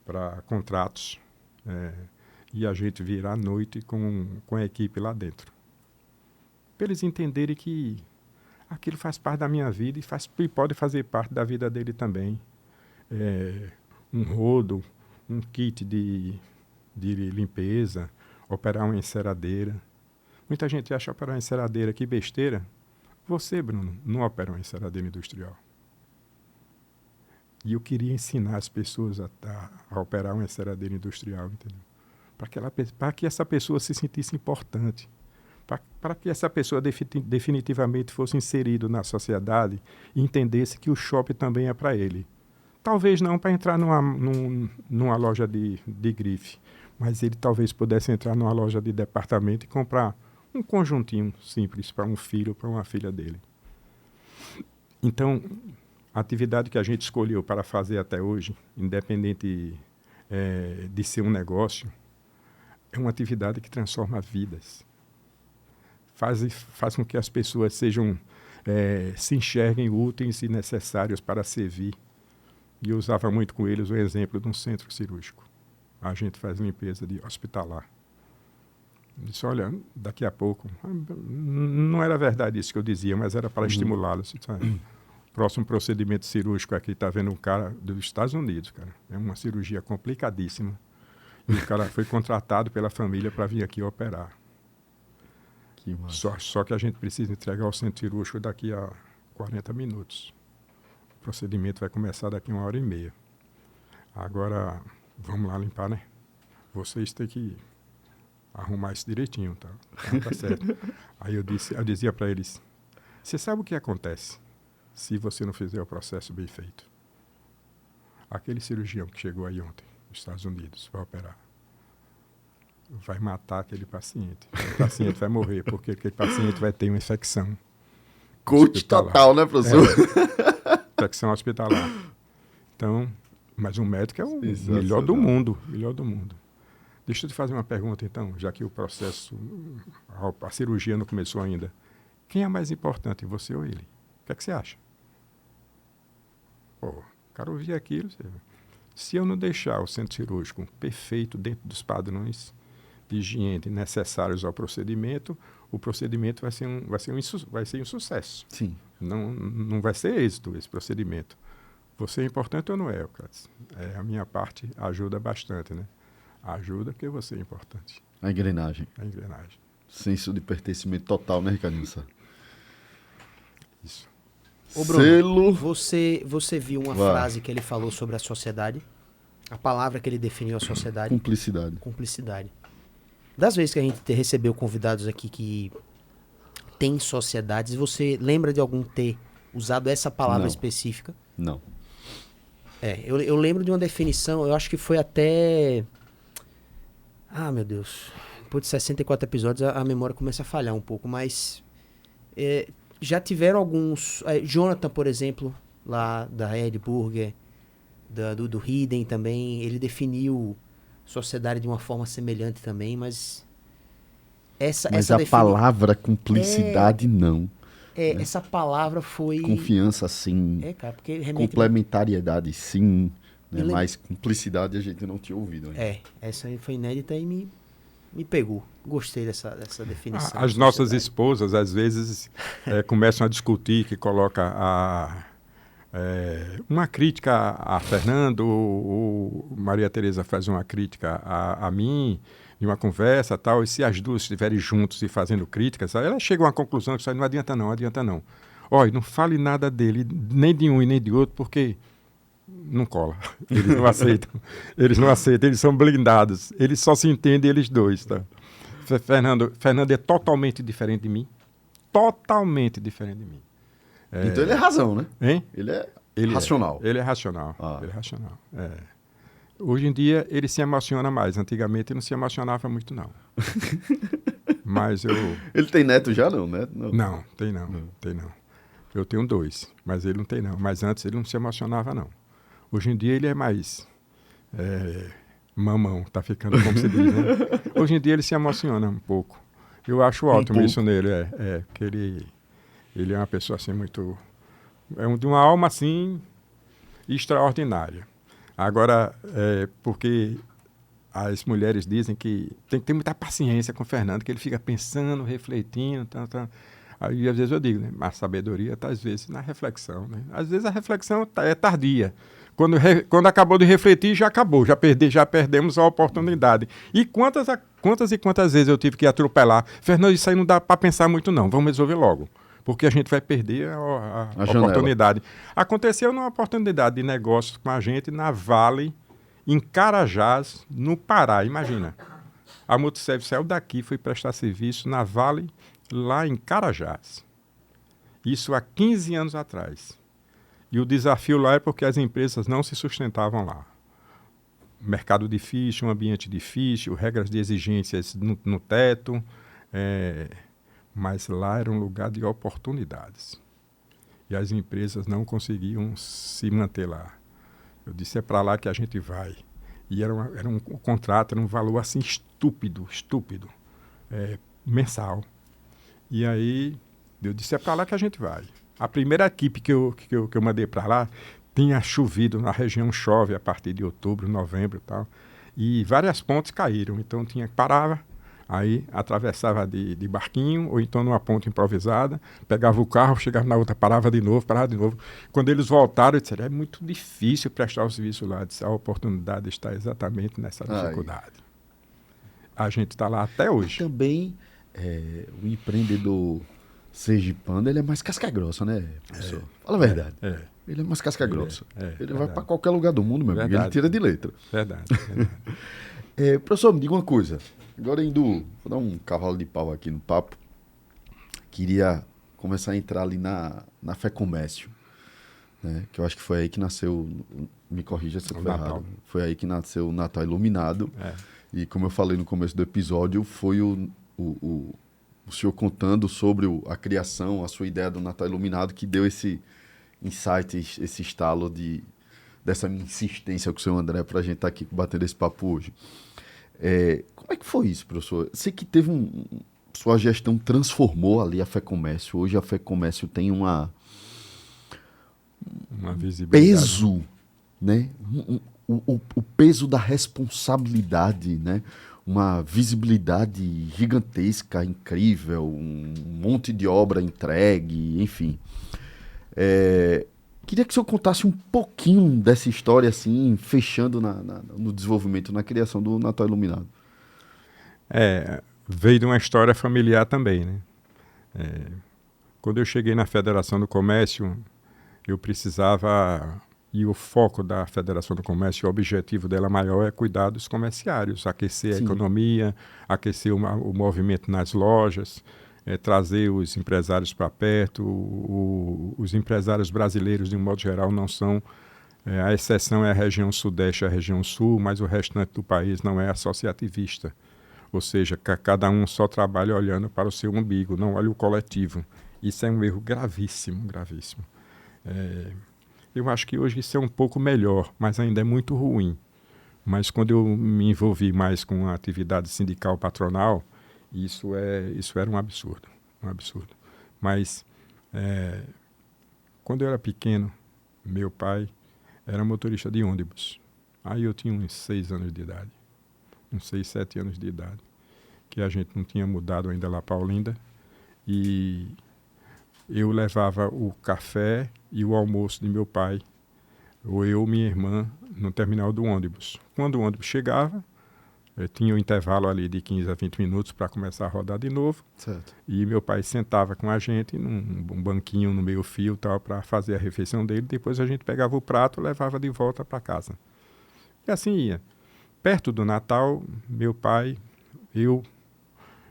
para contratos, e a gente vir à noite com a equipe lá dentro. Para eles entenderem que aquilo faz parte da minha vida e pode fazer parte da vida dele também. Um rodo, um kit de limpeza, operar uma enceradeira. Muita gente acha operar uma enceradeira, que besteira. Você, Bruno, não opera uma enceradeira industrial. E eu queria ensinar as pessoas a operar uma enceradeira industrial, entendeu? Para que essa pessoa se sentisse importante. Para que essa pessoa definitivamente fosse inserido na sociedade e entendesse que o shopping também é para ele. Talvez não para entrar numa loja de grife, mas ele talvez pudesse entrar numa loja de departamento e comprar um conjuntinho simples para um filho, para uma filha dele. Então, a atividade que a gente escolheu para fazer até hoje, independente de ser um negócio, é uma atividade que transforma vidas. Faz com que as pessoas se enxerguem úteis e necessários para servir. E eu usava muito com eles o exemplo de um centro cirúrgico. A gente faz limpeza de hospitalar. Eu disse, olha, daqui a pouco... Não era verdade isso que eu dizia, mas era para estimulá-los. Próximo procedimento cirúrgico aqui, está vendo um cara dos Estados Unidos, cara. É uma cirurgia complicadíssima. E o cara foi contratado pela família para vir aqui operar. Só que a gente precisa entregar o centro cirúrgico daqui a 40 minutos. O procedimento vai começar daqui a 1h30. Agora, vamos lá limpar, né? Vocês têm que arrumar isso direitinho, tá? Tá certo. Aí eu dizia para eles, você sabe o que acontece se você não fizer o processo bem feito? Aquele cirurgião que chegou aí ontem, nos Estados Unidos, vai operar, vai matar aquele paciente. O paciente vai morrer, porque aquele paciente vai ter uma infecção. Coach total, né, professor? Infecção hospitalar. Então, mas um médico é o melhor do mundo. Melhor do mundo. Deixa eu te fazer uma pergunta, então, já que o processo, a cirurgia não começou ainda. Quem é mais importante, você ou ele? O que é que você acha? Pô, o cara ouvia aquilo. Se eu não deixar o centro cirúrgico perfeito dentro dos padrões de higiene necessários ao procedimento, o procedimento vai ser um sucesso. Sim. Não vai ser êxito esse procedimento. Você é importante ou não é, Eucrates? A minha parte ajuda bastante, né? Ajuda porque você é importante. A engrenagem. A engrenagem. Senso de pertencimento total, né, Ricardinho? Isso. Ô, Bruno, Selo. Você viu uma frase que ele falou sobre a sociedade? A palavra que ele definiu a sociedade? Cumplicidade. Cumplicidade. Das vezes que a gente recebeu convidados aqui que tem sociedades, você lembra de algum ter usado essa palavra específica? Não. Eu lembro de uma definição, eu acho que foi até... Ah, meu Deus. Depois de 64 episódios, a memória começa a falhar um pouco, mas... já tiveram alguns... Jonathan, por exemplo, lá da Ed Burger, do Hidden também, ele definiu sociedade de uma forma semelhante também, mas... Mas a palavra cumplicidade, não. Essa palavra foi... Confiança, sim. Cara, porque remete... Complementariedade, sim. Né? Mas cumplicidade a gente não tinha ouvido ainda. Essa aí foi inédita e me pegou. Gostei dessa definição. As nossas esposas, às vezes, começam a discutir, que coloca uma crítica a Fernando, ou Maria Tereza faz uma crítica a mim, em uma conversa tal, e se as duas estiverem juntos e fazendo críticas, ela chega a uma conclusão que isso aí não adianta não. Olha, não fale nada dele, nem de um e nem de outro, porque não cola. Eles não aceitam. Eles são blindados. Eles só se entendem eles dois, tá? Fernando é totalmente diferente de mim. Totalmente diferente de mim. Então ele é razão, né? Hein? Ele é racional. Ele é racional. Ele é racional. Hoje em dia ele se emociona mais. Antigamente ele não se emocionava muito, não. Mas Ele tem neto já, não, né? Não, tem não. Eu tenho 2, mas ele não tem, não. Mas antes ele não se emocionava, não. Hoje em dia ele é mais mamão, tá ficando como se diz, né? Hoje em dia ele se emociona um pouco. Eu acho ótimo isso nele, porque ele é uma pessoa assim muito... de uma alma assim extraordinária. Agora, porque as mulheres dizem que tem que ter muita paciência com o Fernando, que ele fica pensando, refletindo, Aí, às vezes, eu digo, né? A sabedoria está, às vezes, na reflexão. Né? Às vezes, a reflexão é tardia. Quando acabou de refletir, já acabou. Já perdemos a oportunidade. E quantas vezes eu tive que atropelar? Fernando, isso aí não dá para pensar muito, não. Vamos resolver logo. Porque a gente vai perder a oportunidade. Aconteceu numa oportunidade de negócio com a gente na Vale, em Carajás, no Pará. Imagina. A Multiserve saiu daqui, foi prestar serviço na Vale, lá em Carajás. Isso há 15 anos atrás. E o desafio lá é porque as empresas não se sustentavam lá. Mercado difícil, um ambiente difícil, regras de exigências no teto, mas lá era um lugar de oportunidades. E as empresas não conseguiam se manter lá. Eu disse, é para lá que a gente vai. E um contrato, era um valor assim estúpido, mensal. E aí, eu disse, é para lá que a gente vai. A primeira equipe que eu mandei para lá tinha chovido, na região chove a partir de outubro, novembro e tal. E várias pontes caíram, então parava, aí atravessava de barquinho, ou então numa ponte improvisada, pegava o carro, chegava na outra, parava de novo. Quando eles voltaram, eu disse, é muito difícil prestar o serviço lá. Eu disse, a oportunidade está exatamente nessa dificuldade. A gente está lá até hoje. E também, o empreendedor sergipano, ele é mais casca-grossa, né, professor? Fala a verdade. Ele é mais casca-grossa. Ele vai para qualquer lugar do mundo, meu amigo. Ele tira de letra. Verdade. Professor, me diga uma coisa. Agora vou dar um cavalo de pau aqui no papo. Queria começar a entrar ali na Fé Comércio, né? Que eu acho que foi aí que nasceu, me corrija se eu estiver errado, foi aí que nasceu o Natal Iluminado. E como eu falei no começo do episódio, foi o senhor contando sobre a criação, a sua ideia do Natal Iluminado, que deu esse insight, esse estalo dessa minha insistência com o senhor André para a gente estar aqui batendo esse papo hoje. Como é que foi isso, professor? Sei que sua gestão transformou ali a Fé Comércio. Hoje a Fé Comércio tem uma visibilidade, peso, né? O peso da responsabilidade, né? Uma visibilidade gigantesca, incrível, um monte de obra entregue, enfim. Queria que o senhor contasse um pouquinho dessa história, assim, fechando no desenvolvimento, na criação do Natal Iluminado. Veio de uma história familiar também, né? Quando eu cheguei na Federação do Comércio, eu precisava... E o foco da Federação do Comércio, o objetivo dela maior é cuidar dos comerciários, aquecer a economia, aquecer o movimento nas lojas, trazer os empresários para perto. Os empresários brasileiros, de um modo geral, não são... a exceção é a região sudeste e a região sul, mas o restante do país não é associativista. Ou seja, cada um só trabalha olhando para o seu umbigo, não olha o coletivo. Isso é um erro gravíssimo, gravíssimo. Eu acho que hoje isso é um pouco melhor, mas ainda é muito ruim. Mas quando eu me envolvi mais com a atividade sindical patronal, isso era um absurdo. Mas quando eu era pequeno, meu pai era motorista de ônibus. Aí eu tinha uns 6 anos de idade. Uns 6, 7 anos de idade. Que a gente não tinha mudado ainda lá para Olinda. E eu levava o café e o almoço de meu pai, ou eu e minha irmã, no terminal do ônibus. Quando o ônibus chegava, tinha um intervalo ali de 15 a 20 minutos para começar a rodar de novo. Certo. E meu pai sentava com a gente num banquinho no meio-fio para fazer a refeição dele. Depois a gente pegava o prato e levava de volta para casa. E assim ia. Perto do Natal, meu pai, eu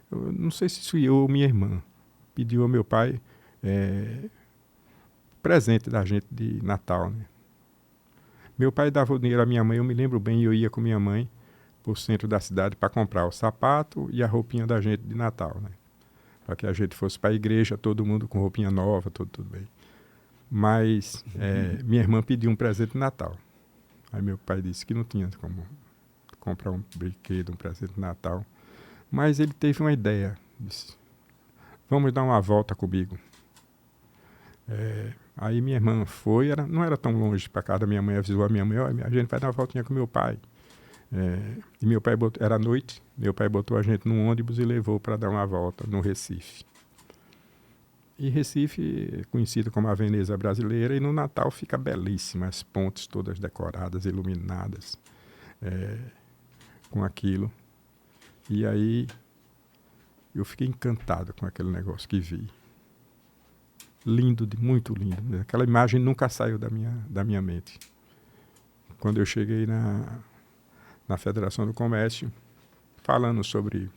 não sei se fui eu ou minha irmã, pediu ao meu pai presente da gente de Natal, né? Meu pai dava o dinheiro à minha mãe, eu me lembro bem, eu ia com minha mãe para o centro da cidade para comprar o sapato e a roupinha da gente de Natal, né? Para que a gente fosse para a igreja, todo mundo com roupinha nova, tudo bem. Mas minha irmã pediu um presente de Natal. Aí meu pai disse que não tinha como comprar um brinquedo, um presente de Natal. Mas ele teve uma ideia, disse, vamos dar uma volta comigo. Aí minha irmã foi, não era tão longe para casa da minha mãe, avisou a minha mãe, a gente vai dar uma voltinha com meu pai. E meu pai era noite, meu pai botou a gente num ônibus e levou para dar uma volta no Recife. E Recife é conhecido como a Veneza brasileira, e no Natal fica belíssima, as pontes todas decoradas, iluminadas, com aquilo. E aí eu fiquei encantado com aquele negócio que vi. Lindo, muito lindo. Aquela imagem nunca saiu da minha mente. Quando eu cheguei na Federação do Comércio, falando sobre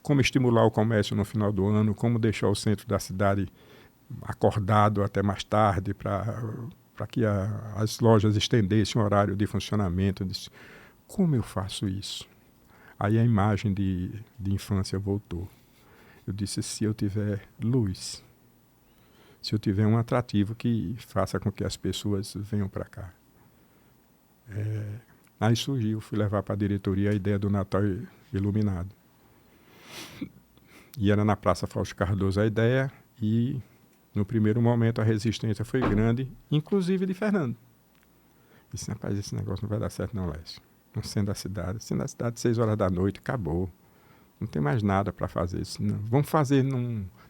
como estimular o comércio no final do ano, como deixar o centro da cidade acordado até mais tarde para que as lojas estendessem o horário de funcionamento. Eu disse, como eu faço isso? Aí a imagem de infância voltou. Eu disse, se eu tiver luz, se eu tiver um atrativo que faça com que as pessoas venham para cá. Aí surgiu, fui levar para a diretoria a ideia do Natal iluminado. E era na Praça Fausto Cardoso a ideia, e no primeiro momento a resistência foi grande, inclusive de Fernando. Disse, rapaz, esse negócio não vai dar certo não, Lécio. No centro da cidade, 6 horas da noite, acabou. Não tem mais nada para fazer isso. Não. Vamos fazer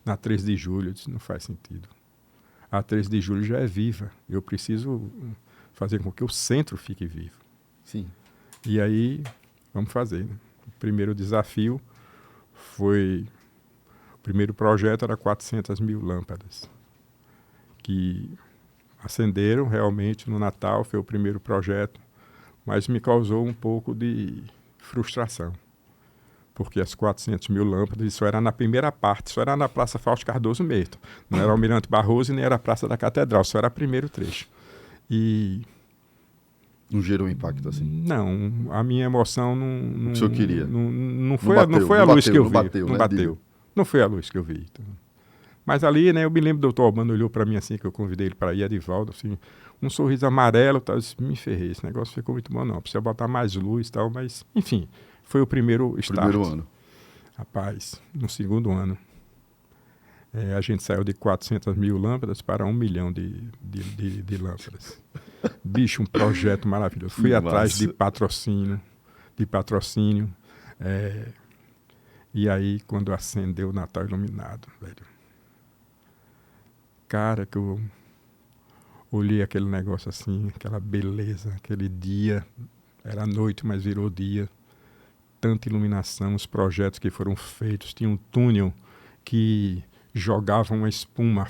na 13 de julho. Eu disse, não faz sentido. A 13 de julho já é viva. Eu preciso fazer com que o centro fique vivo. Sim. E aí, vamos fazer. Né? O primeiro desafio foi... O primeiro projeto era 400 mil lâmpadas. Que acenderam realmente no Natal. Foi o primeiro projeto. Mas me causou um pouco de frustração. Porque as 400 mil lâmpadas, isso era na primeira parte, só era na Praça Fausto Cardoso mesmo. Não era Almirante Barroso e nem era a Praça da Catedral, só era o primeiro trecho. E... Não gerou impacto assim? Não, a minha emoção não... O senhor queria? Não foi a luz que eu vi. Não bateu. Não foi a luz que eu vi. Então. Mas ali, né, eu me lembro do doutor Albano olhou para mim assim, que eu convidei ele para ir, Edivaldo, assim, um sorriso amarelo, tal, eu disse, me ferrei, esse negócio ficou muito bom não, precisa botar mais luz e tal, mas, enfim... Foi o primeiro start. Primeiro ano. Rapaz, no segundo ano, a gente saiu de 400 mil lâmpadas para 1 milhão de lâmpadas. Bicho, um projeto maravilhoso. Fui atrás de patrocínio. E aí, quando acendeu o Natal Iluminado, velho. Cara, que eu olhei aquele negócio assim, aquela beleza, aquele dia. Era noite, mas virou dia. Tanta iluminação, os projetos que foram feitos. Tinha um túnel que jogava uma espuma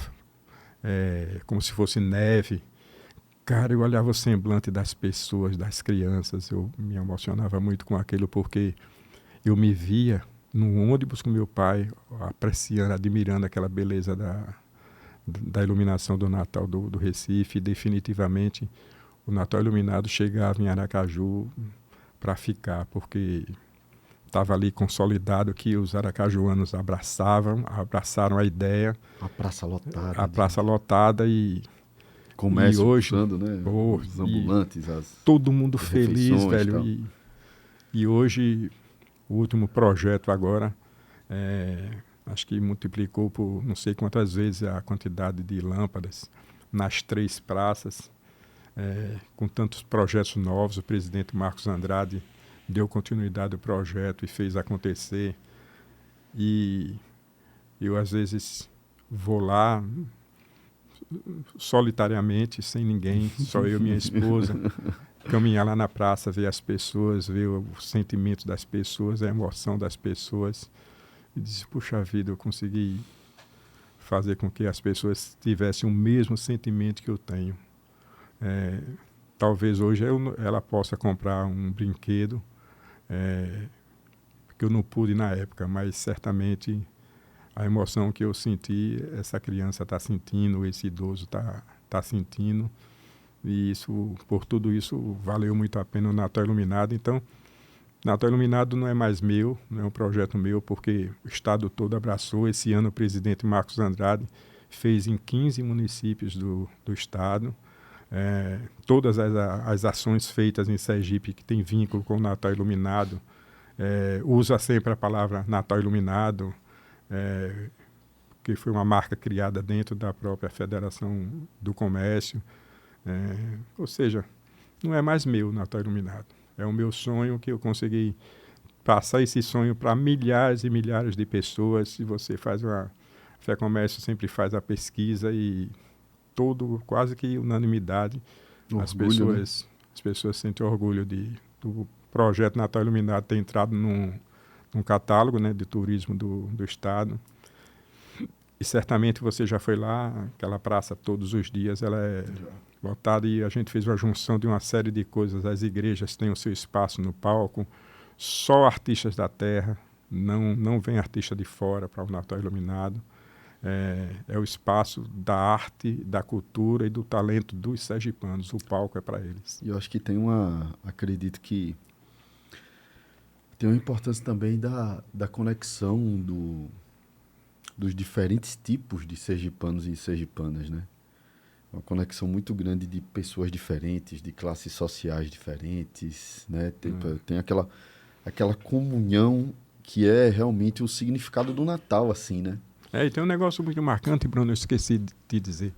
como se fosse neve. Cara, eu olhava o semblante das pessoas, das crianças. Eu me emocionava muito com aquilo, porque eu me via no ônibus com meu pai, apreciando, admirando aquela beleza da iluminação do Natal do Recife. E definitivamente, o Natal Iluminado chegava em Aracaju para ficar, porque... Estava ali consolidado que os aracajuanos abraçaram a ideia. A praça lotada. A praça lotada e... Comércio e hoje, usando, né? Os ambulantes, todo mundo feliz, velho. E hoje, o último projeto agora, acho que multiplicou por não sei quantas vezes a quantidade de lâmpadas nas 3 praças, com tantos projetos novos. O presidente Marcos Andrade deu continuidade ao projeto e fez acontecer. E eu, às vezes, vou lá solitariamente, sem ninguém, só eu e minha esposa, caminhar lá na praça, ver as pessoas, ver o sentimento das pessoas, a emoção das pessoas. E dizer, puxa vida, eu consegui fazer com que as pessoas tivessem o mesmo sentimento que eu tenho. Talvez hoje ela possa comprar um brinquedo, que eu não pude na época, mas certamente a emoção que eu senti, essa criança está sentindo, esse idoso está sentindo, e isso, por tudo isso, valeu muito a pena o Natal Iluminado. Então, Natal Iluminado não é mais meu, não é um projeto meu, porque o estado todo abraçou. Esse ano o presidente Marcos Andrade fez em 15 municípios do estado. Todas as ações feitas em Sergipe que tem vínculo com o Natal Iluminado, usa sempre a palavra Natal Iluminado, que foi uma marca criada dentro da própria Federação do Comércio. Ou seja, não é mais meu Natal Iluminado. É o meu sonho que eu consegui passar esse sonho para milhares e milhares de pessoas. Se você faz a FEComércio sempre faz a pesquisa e quase que unanimidade, Orgulho, né? as pessoas sentem orgulho do projeto Natal Iluminado ter entrado num catálogo, né, de turismo do estado. E certamente você já foi lá, aquela praça todos os dias, ela é lotada e a gente fez uma junção de uma série de coisas. As igrejas têm o seu espaço no palco, só artistas da terra, não vem artista de fora para o Natal Iluminado. É o espaço da arte, da cultura e do talento dos sergipanos. O palco é para eles. E eu acho que acredito que tem uma importância também da conexão dos diferentes tipos de sergipanos e sergipanas, né? Uma conexão muito grande de pessoas diferentes, de classes sociais diferentes, né? Tem aquela comunhão que é realmente o significado do Natal, assim, né? E tem um negócio muito marcante, Bruno, eu esqueci de te dizer.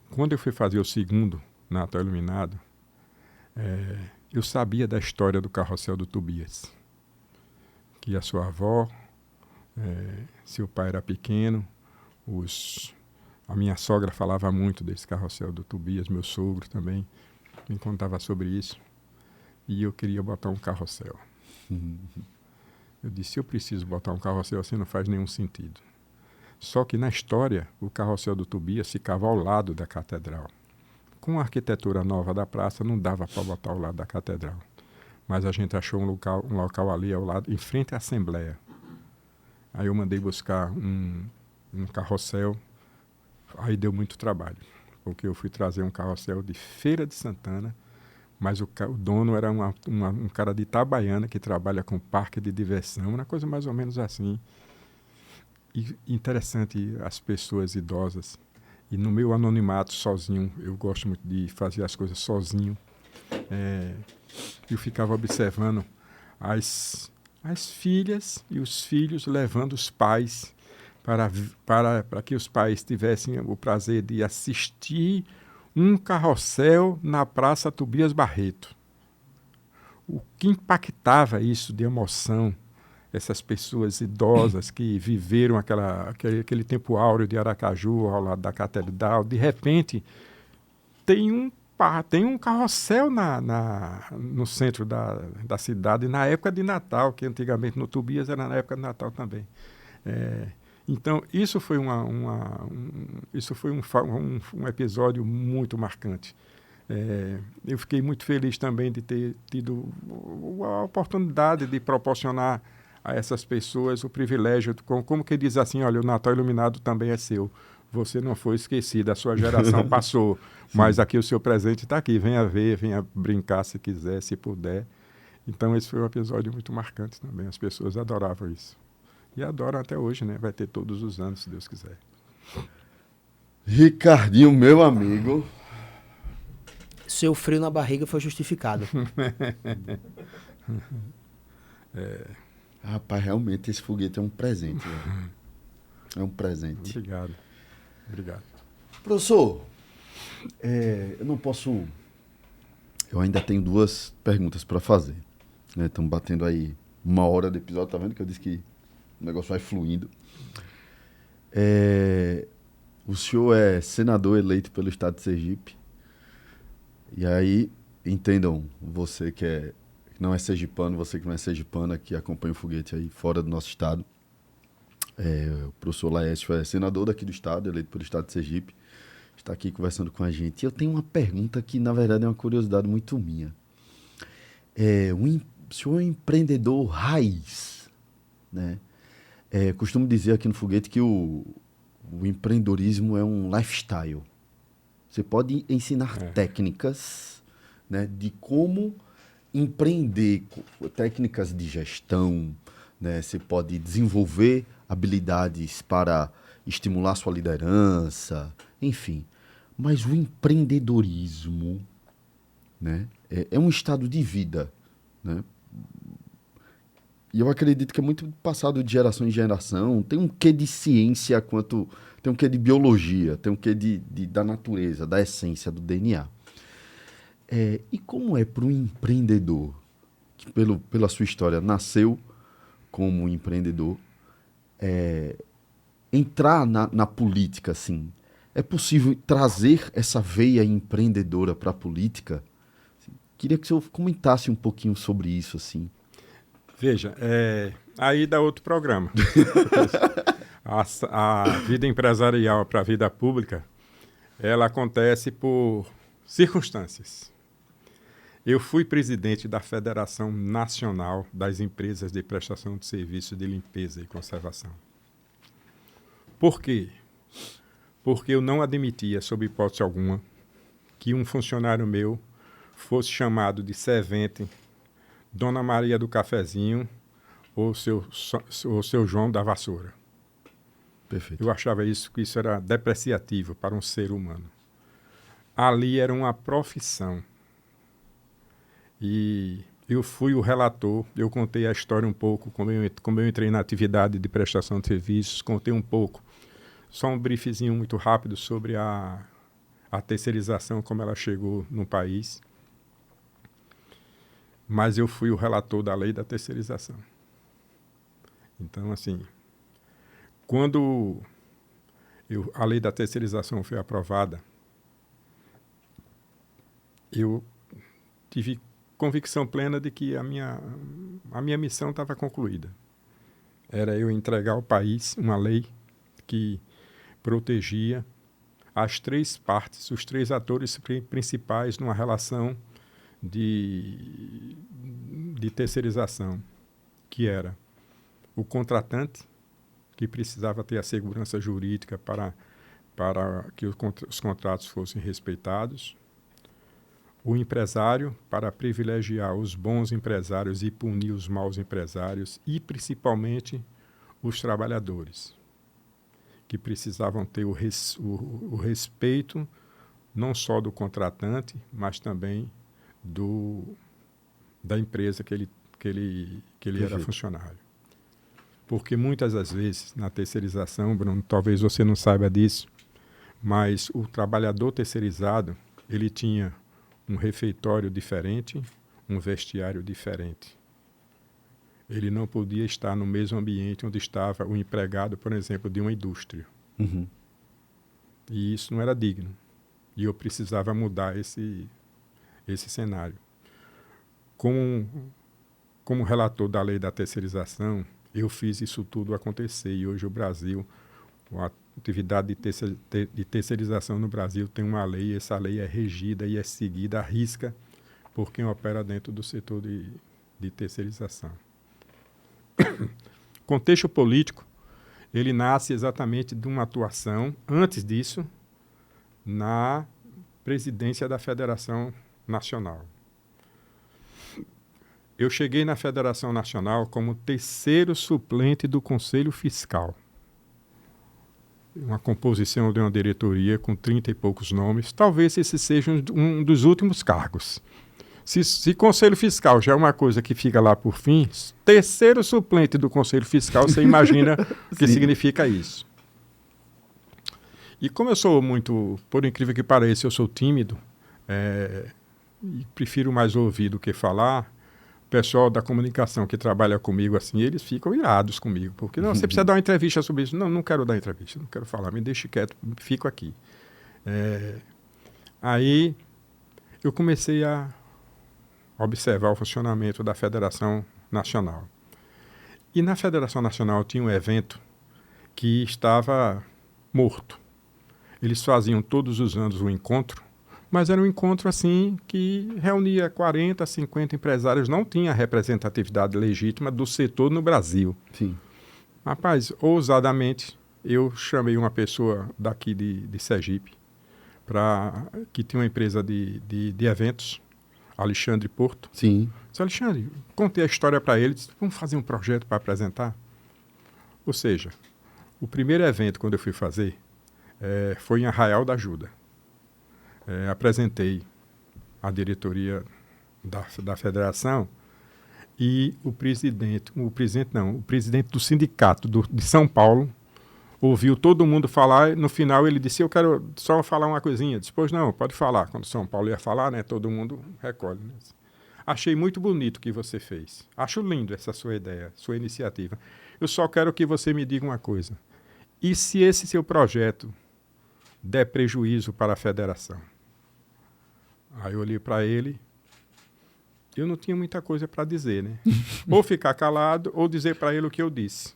Quando eu fui fazer o segundo Natal Iluminado, eu sabia da história do carrossel do Tobias. Que a sua avó, seu pai era pequeno, a minha sogra falava muito desse carrossel do Tobias, meu sogro também me contava sobre isso. E eu queria botar um carrossel. Eu disse, eu preciso botar um carrossel assim, não faz nenhum sentido. Só que na história, o carrossel do Tobias ficava ao lado da catedral. Com a arquitetura nova da praça, não dava para botar ao lado da catedral. Mas a gente achou um local ali ao lado, em frente à Assembleia. Aí eu mandei buscar um carrossel, aí deu muito trabalho, porque eu fui trazer um carrossel de Feira de Santana, mas o dono era um cara de Itabaiana que trabalha com parque de diversão, uma coisa mais ou menos assim. E interessante, as pessoas idosas. E no meu anonimato, sozinho, eu gosto muito de fazer as coisas sozinho. Eu ficava observando as filhas e os filhos levando os pais para que os pais tivessem o prazer de assistir um carrossel na Praça Tobias Barreto. O que impactava isso de emoção, essas pessoas idosas que viveram aquele tempo áureo de Aracaju, ao lado da catedral, de repente tem um carrossel no centro da cidade, na época de Natal, que antigamente no Tobias era na época de Natal também. Então, isso foi um episódio muito marcante. Eu fiquei muito feliz também de ter tido a oportunidade de proporcionar a essas pessoas o privilégio, como que diz assim, olha, o Natal Iluminado também é seu. Você não foi esquecido, a sua geração passou, mas aqui o seu presente está aqui. Venha ver, venha brincar se quiser, se puder. Então, esse foi um episódio muito marcante também. As pessoas adoravam isso. E adoram até hoje, né? Vai ter todos os anos, se Deus quiser. Ricardinho, meu amigo. Seu frio na barriga foi justificado. Rapaz, realmente esse foguete é um presente. Velho. É um presente. Obrigado. Professor, eu não posso... Eu ainda tenho 2 perguntas para fazer. Estamos batendo aí 1 hora de episódio, tá vendo que eu disse que o negócio vai fluindo. O senhor é senador eleito pelo estado de Sergipe. E aí, entendam, você que não é sergipano, você que não é sergipana, que acompanha o foguete aí fora do nosso estado. O professor Laércio é senador daqui do estado, eleito pelo estado de Sergipe. Está aqui conversando com a gente. E eu tenho uma pergunta que, na verdade, é uma curiosidade muito minha. O senhor é um empreendedor raiz, né? Costumo dizer aqui no foguete que o empreendedorismo é um lifestyle. Você pode ensinar técnicas, né, de como empreender, técnicas de gestão, né? Você pode desenvolver habilidades para estimular sua liderança, enfim. Mas o empreendedorismo, né, é um estado de vida, né? E eu acredito que é muito passado de geração em geração. Tem um quê de ciência, tem um quê de biologia, tem um quê da natureza, da essência, do DNA. E como é para um empreendedor, que pela sua história nasceu como empreendedor, entrar na política, assim? É possível trazer essa veia empreendedora para a política? Queria que o senhor comentasse um pouquinho sobre isso, assim. Veja, aí dá outro programa. A vida empresarial para a vida pública, ela acontece por circunstâncias. Eu fui presidente da Federação Nacional das Empresas de Prestação de Serviços de Limpeza e Conservação. Por quê? Porque eu não admitia, sob hipótese alguma, que um funcionário meu fosse chamado de servente, Dona Maria do Cafezinho ou seu João da Vassoura. Perfeito. Eu achava que isso era depreciativo para um ser humano. Ali era uma profissão. E eu fui o relator, eu contei a história um pouco, como eu entrei na atividade de prestação de serviços, contei um pouco, só um briefzinho muito rápido sobre a terceirização, como ela chegou no país. Mas eu fui o relator da lei da terceirização. Então, assim, quando a lei da terceirização foi aprovada, eu tive convicção plena de que a minha missão estava concluída. Era eu entregar ao país uma lei que protegia as três partes, os três atores principais numa relação de terceirização, que era o contratante, que precisava ter a segurança jurídica para que os contratos fossem respeitados, o empresário, para privilegiar os bons empresários e punir os maus empresários, e principalmente os trabalhadores, que precisavam ter o respeito não só do contratante, mas também da empresa que ele era funcionário. Porque muitas das vezes, na terceirização, Bruno, talvez você não saiba disso, mas o trabalhador terceirizado, ele tinha um refeitório diferente, um vestiário diferente. Ele não podia estar no mesmo ambiente onde estava o empregado, por exemplo, de uma indústria. Uhum. E isso não era digno. E eu precisava mudar esse cenário. Como relator da lei da terceirização, eu fiz isso tudo acontecer. E hoje o Brasil, a atividade de terceirização no Brasil tem uma lei, e essa lei é regida e é seguida à risca por quem opera dentro do setor de terceirização. O contexto político, ele nasce exatamente de uma atuação, antes disso, na presidência da Federação Nacional. Eu cheguei na Federação Nacional como terceiro suplente do Conselho Fiscal. Uma composição de uma diretoria com 30 e poucos nomes. Talvez esse seja um dos últimos cargos. Se Conselho Fiscal já é uma coisa que fica lá por fim, terceiro suplente do Conselho Fiscal, você imagina o que significa isso. E como eu sou muito, por incrível que pareça, eu sou tímido, e prefiro mais ouvir do que falar, o pessoal da comunicação que trabalha comigo, assim, eles ficam irados comigo, porque não, você precisa dar uma entrevista sobre isso. Não, não quero dar entrevista, não quero falar, me deixe quieto, fico aqui. Aí eu comecei a observar o funcionamento da Federação Nacional. E na Federação Nacional tinha um evento que estava morto. Eles faziam todos os anos um encontro, mas era um encontro assim que reunia 40, 50 empresários, não tinha representatividade legítima do setor no Brasil. Sim. Rapaz, ousadamente, eu chamei uma pessoa daqui de Sergipe, que tinha uma empresa de eventos, Alexandre Porto. Sim. Disse, Alexandre, contei a história para ele, disse, vamos fazer um projeto para apresentar? Ou seja, o primeiro evento, quando eu fui fazer, foi em Arraial da Ajuda. Apresentei a diretoria da federação E o presidente do sindicato de São Paulo ouviu todo mundo falar, no final ele disse, eu quero só falar uma coisinha. Depois, não, pode falar. Quando São Paulo ia falar, né, todo mundo recolhe. Né? Achei muito bonito o que você fez. Acho lindo essa sua ideia, sua iniciativa. Eu só quero que você me diga uma coisa. E se esse seu projeto der prejuízo para a federação? Aí eu olhei para ele, eu não tinha muita coisa para dizer, né? Ou ficar calado, ou dizer para ele o que eu disse.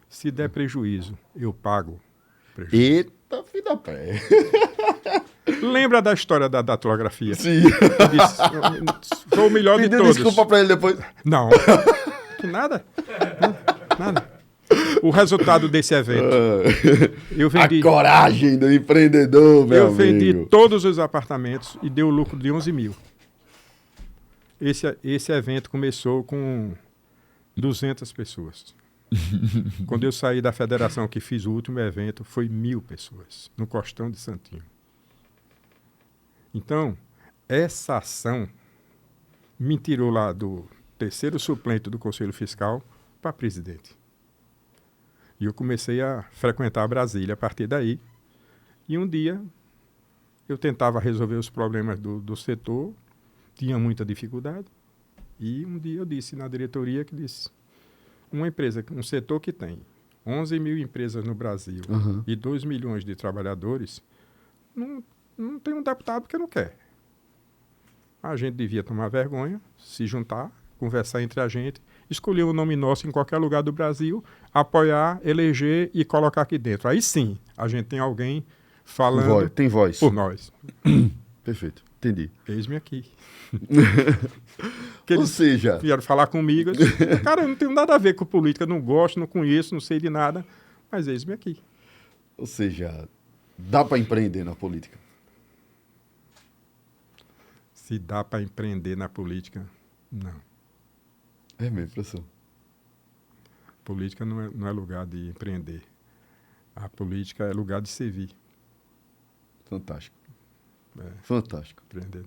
Se der prejuízo, eu pago. Prejuízo. Eita, filho da pé. Lembra da história da datilografia? Sim. Eu disse, foi o melhor de Pediu todos. desculpa pra ele depois. Não. Que nada. Nada. O resultado desse evento. Eu vendi, A coragem do empreendedor, meu eu vendi amigo. todos os apartamentos e deu lucro de 11 mil. Esse evento começou com 200 pessoas. Quando eu saí da federação, que fiz o último evento, foi 1.000 pessoas, no Costão de Santinho. Então, essa ação me tirou lá do terceiro suplente do Conselho Fiscal para presidente. E eu comecei a frequentar Brasília a partir daí. E um dia, eu tentava resolver os problemas do setor, tinha muita dificuldade. E um dia eu disse na diretoria que disse, uma empresa, um setor que tem 11 mil empresas no Brasil e 2 milhões de trabalhadores, não tem um deputado que não quer. A gente devia tomar vergonha, se juntar, conversar entre a gente, escolher um nome nosso em qualquer lugar do Brasil, apoiar, eleger e colocar aqui dentro. Aí sim, a gente tem alguém falando Tem voz. por nós. Perfeito, entendi. Eis-me aqui. Ou seja, Vieram falar comigo, eu disse, cara, eu não tenho nada a ver com política, não gosto, não conheço, não sei de nada, mas eis-me aqui. dá pra empreender na política. Se dá para empreender na política, não. É mesmo, professor. Política não é lugar de empreender. A política é lugar de servir. Fantástico. É, Fantástico. empreender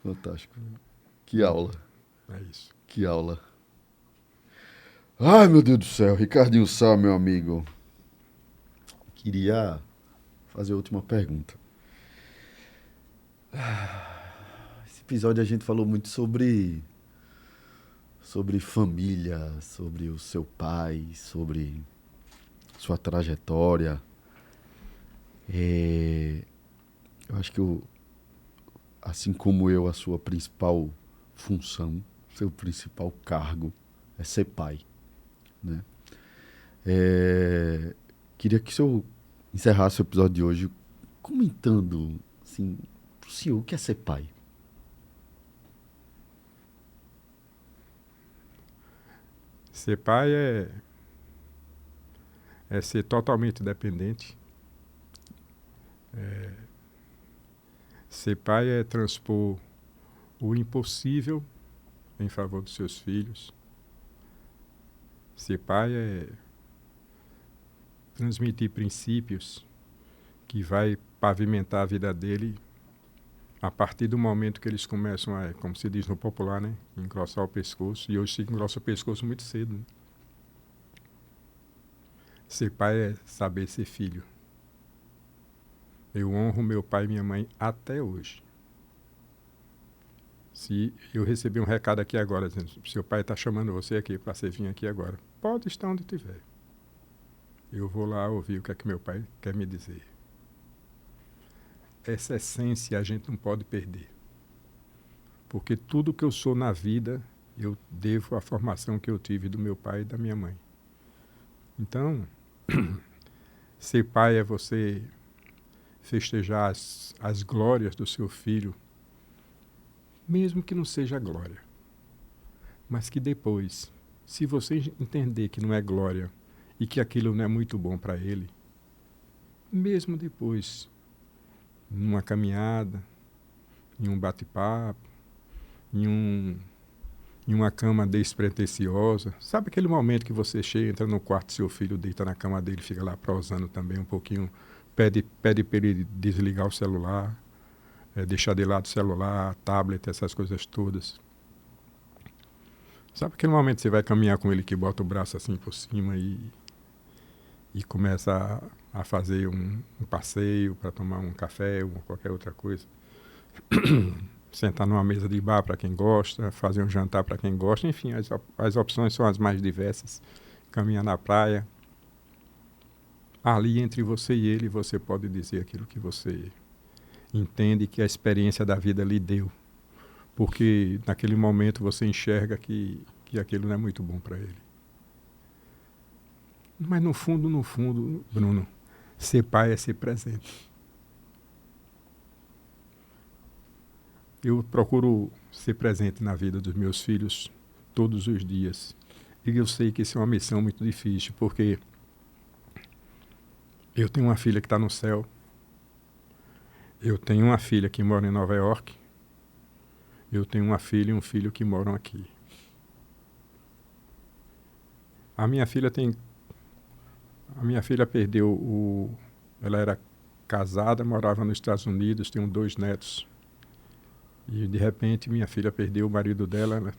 Fantástico. Que aula. é isso. Que aula. Ai, meu Deus do céu. Ricardinho Sá, meu amigo. Queria fazer a última pergunta. Esse episódio a gente falou muito sobre família, sobre o seu pai, sobre sua trajetória. Eu acho que, assim como eu, a sua principal função, seu principal cargo é ser pai, né? Queria que o senhor encerrasse o episódio de hoje comentando, assim, pro senhor, o que é ser pai? Ser pai é ser totalmente dependente. Ser pai é transpor o impossível em favor dos seus filhos. Ser pai é transmitir princípios que vai pavimentar a vida dele a partir do momento que eles começam a, como se diz no popular, né, engrossar o pescoço. E hoje se engrossa o pescoço muito cedo, né? Ser pai é saber ser filho. Eu honro meu pai e minha mãe até hoje. Se eu receber um recado aqui agora, dizendo, seu pai está chamando você aqui para você vir aqui agora, pode estar onde estiver. Eu vou lá ouvir o que é que meu pai quer me dizer. Essa essência a gente não pode perder. Porque tudo que eu sou na vida, eu devo à formação que eu tive do meu pai e da minha mãe. Então, ser pai é você festejar as glórias do seu filho, mesmo que não seja glória. Mas que depois, se você entender que não é glória e que aquilo não é muito bom para ele, mesmo depois, numa caminhada, em um bate-papo, em uma cama despretensiosa. Sabe aquele momento que você chega, entra no quarto do seu filho, deita na cama dele, fica lá prosando também um pouquinho, pede para ele desligar o celular, deixar de lado o celular, tablet, essas coisas todas. Sabe aquele momento que você vai caminhar com ele que bota o braço assim por cima e começa a fazer um passeio para tomar um café ou qualquer outra coisa? Sentar numa mesa de bar para quem gosta, fazer um jantar para quem gosta, enfim, as opções são as mais diversas. Caminhar na praia. Ali entre você e ele, você pode dizer aquilo que você entende que a experiência da vida lhe deu. Porque naquele momento você enxerga que aquilo não é muito bom para ele. Mas no fundo, Bruno, ser pai é ser presente. Eu procuro ser presente na vida dos meus filhos todos os dias. E eu sei que isso é uma missão muito difícil, porque eu tenho uma filha que está no céu. Eu tenho uma filha que mora em Nova York. Eu tenho uma filha e um filho que moram aqui. A minha filha perdeu ela era casada, morava nos Estados Unidos, tem 2 netos. E de repente minha filha perdeu o marido dela,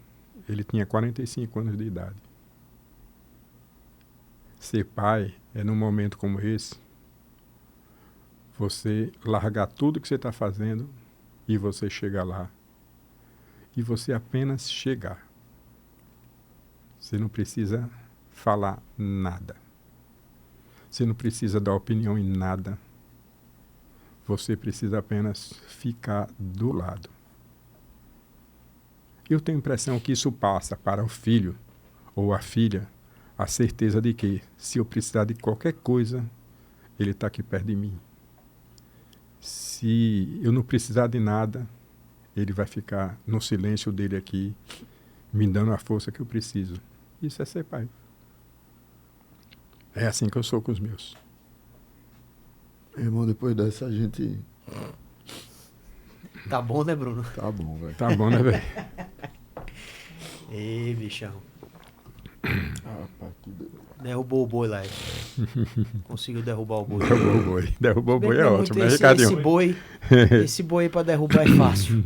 ele tinha 45 anos de idade. Ser pai é num momento como esse, você largar tudo que você está fazendo e você chegar lá. E você apenas chegar. Você não precisa falar nada. Você não precisa dar opinião em nada. Você precisa apenas ficar do lado. Eu tenho a impressão que isso passa para o filho ou a filha a certeza de que, se eu precisar de qualquer coisa, ele está aqui perto de mim. Se eu não precisar de nada, ele vai ficar no silêncio dele aqui, me dando a força que eu preciso. Isso é ser pai. É assim que eu sou com os meus. Irmão, depois dessa a gente... Tá bom, né, Bruno? Tá bom, velho. Tá bom, né, velho? Ei, bichão. Rapaz, que doido. Derrubou o boi lá. Conseguiu derrubar o boi. Derrubou o boi. Derrubou o boi é Bem, ótimo, né, esse Ricardinho? esse boi aí pra derrubar é fácil.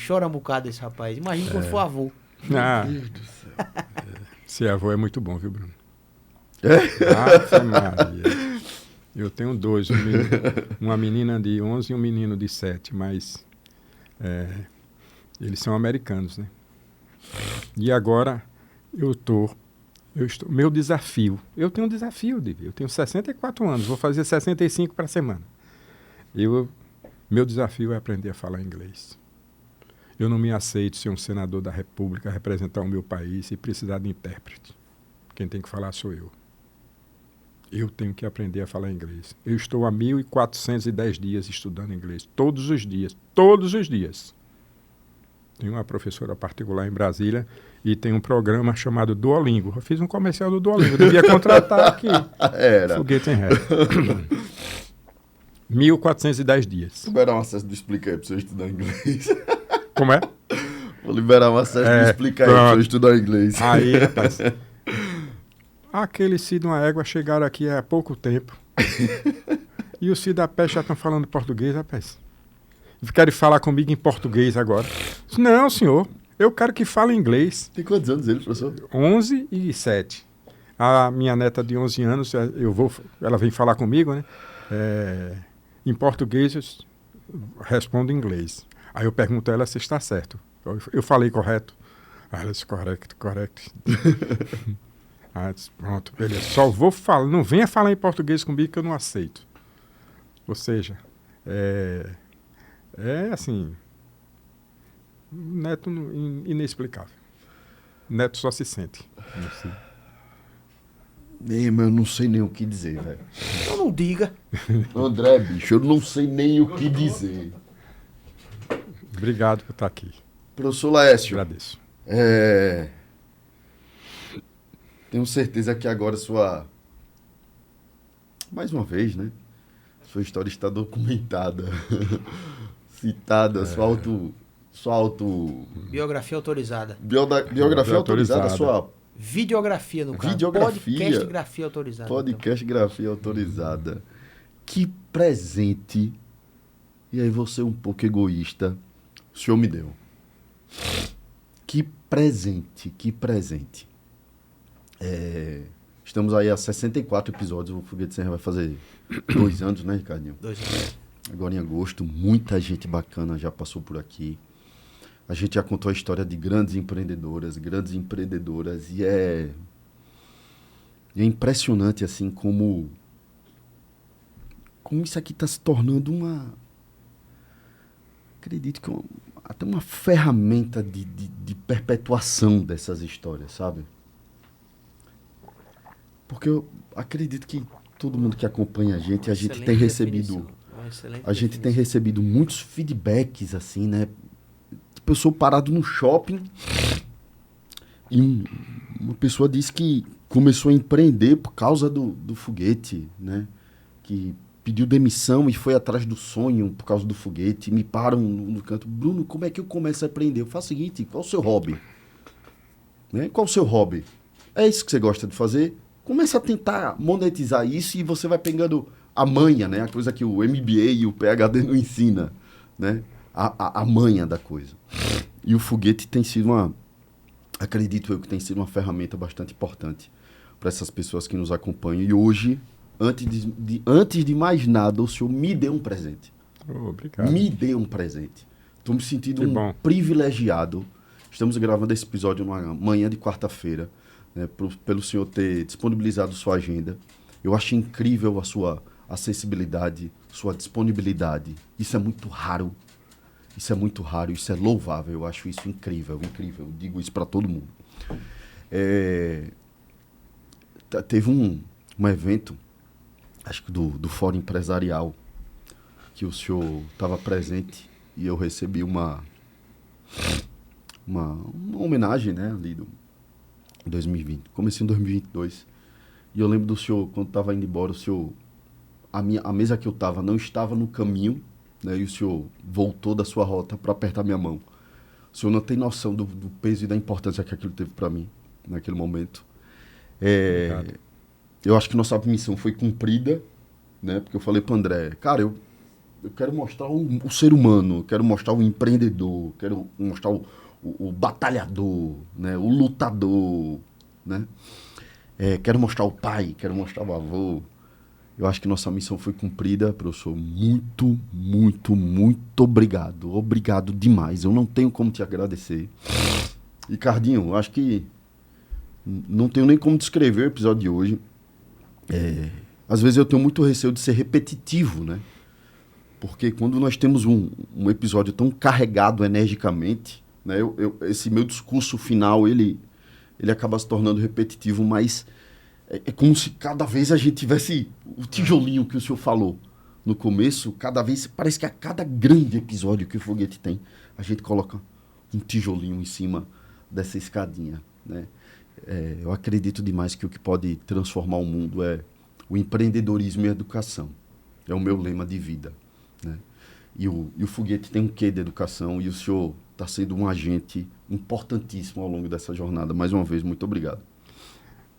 Chora um bocado esse rapaz. Imagina quando for avô. Ah, Meu Deus do céu. ser avô é muito bom, viu, Bruno? Ave Maria. Eu tenho 2, uma menina de 11 e um menino de 7, mas eles são americanos, né? E agora meu desafio, eu tenho um desafio, eu tenho 64 anos, vou fazer 65 para a semana. Meu desafio é aprender a falar inglês. Eu não me aceito ser um senador da República, representar o meu país e precisar de intérprete. Quem tem que falar sou eu. Eu tenho que aprender a falar inglês. Eu estou há 1.410 dias estudando inglês. Todos os dias. Todos os dias. Tenho uma professora particular em Brasília e tem um programa chamado Duolingo. Eu fiz um comercial do Duolingo. Devia contratar aqui. Era. Foguete em ré. 1.410 dias. Vou liberar um acesso do Explica aí pra você estudar inglês. Como é? Vou liberar um acesso do Explica aí pra você estudar inglês. Aí, rapaz. Aqueles Cid de uma égua chegaram aqui há pouco tempo. E os Cid da Peste já estão falando português, rapaz. Querem falar comigo em português agora. Não, senhor. Eu quero que fale inglês. Tem quantos anos ele, professor? 11 e 7. A minha neta de 11 anos, ela vem falar comigo, né? Em português, eu respondo em inglês. Aí eu pergunto a ela se está certo. Eu falei correto. Aí ela disse, correct. Aí disse, pronto, beleza. Só vou falar, não venha falar em português comigo que eu não aceito. Ou seja, assim, neto inexplicável. Neto só se sente. Eu não sei nem o que dizer, velho. Então não diga. André, bicho, eu não sei nem o que dizer. Obrigado por estar aqui. Professor Laércio, Agradeço. tenho certeza que agora mais uma vez, né? Sua história está documentada, citada, sua Biografia autorizada. biografia autorizada, sua Videografia, no caso. Videografia. Podcastgrafia autorizada. podcastgrafia autorizada. Que presente, e aí você um pouco egoísta, o senhor me deu. Que Que presente, que presente. Estamos aí a 64 episódios, o Foguete Sem Ré vai fazer 2 anos, né, Ricardinho? 2 anos. Agora em agosto, muita gente bacana já passou por aqui. A gente já contou a história de grandes empreendedoras, e é impressionante, assim, como isso aqui está se tornando acredito que até uma ferramenta de perpetuação dessas histórias, sabe? Porque eu acredito que todo mundo que acompanha a gente tem recebido... A gente tem recebido muitos feedbacks, assim, né? Pessoa parado no shopping e uma pessoa disse que começou a empreender por causa do foguete, né? Que pediu demissão e foi atrás do sonho por causa do foguete. Me param no canto. Bruno, como é que eu começo a empreender? Eu faço o seguinte, qual o seu hobby? Né? Qual o seu hobby? É isso que você gosta de fazer? Começa a tentar monetizar isso e você vai pegando a manha, né? A coisa que o MBA e o PhD não ensina, né? A manha da coisa. E o foguete tem sido acredito eu que tem sido uma ferramenta bastante importante para essas pessoas que nos acompanham. E hoje, antes de mais nada, o senhor me deu um presente. Obrigado. Me deu um presente. Estou me sentindo privilegiado. Estamos gravando esse episódio numa manhã de quarta-feira, né, pelo senhor ter disponibilizado sua agenda. Eu acho incrível a sua acessibilidade, sua disponibilidade. Isso é muito raro. Isso é muito raro, isso é louvável, eu acho isso incrível, incrível. Eu digo isso para todo mundo. Teve um evento, acho que do Fórum Empresarial, que o senhor estava presente e eu recebi uma homenagem, né, ali do 2020, comecei em 2022. E eu lembro do senhor, quando estava indo embora, o senhor, a mesa que eu estava não estava no caminho, né, e o senhor voltou da sua rota para apertar minha mão. O senhor não tem noção do peso e da importância que aquilo teve para mim naquele momento. Eu acho que nossa missão foi cumprida, né, porque eu falei para o André, cara, eu quero mostrar o ser humano, quero mostrar o empreendedor, quero mostrar o batalhador, né, o lutador, né, quero mostrar o pai, quero mostrar o avô. Eu acho que nossa missão foi cumprida, professor. Muito, muito, muito obrigado. Obrigado demais. Eu não tenho como te agradecer. E, Cardinho, eu acho que não tenho nem como descrever o episódio de hoje. Às vezes eu tenho muito receio de ser repetitivo, né? Porque quando nós temos um episódio tão carregado energicamente, né? Esse meu discurso final, ele acaba se tornando repetitivo, mas... É como se cada vez a gente tivesse o tijolinho que o senhor falou no começo, cada vez, parece que a cada grande episódio que o foguete tem, a gente coloca um tijolinho em cima dessa escadinha, né? Eu acredito demais que o que pode transformar o mundo é o empreendedorismo e a educação. É o meu lema de vida, né? E o foguete tem um quê de educação e o senhor está sendo um agente importantíssimo ao longo dessa jornada. Mais uma vez, muito obrigado.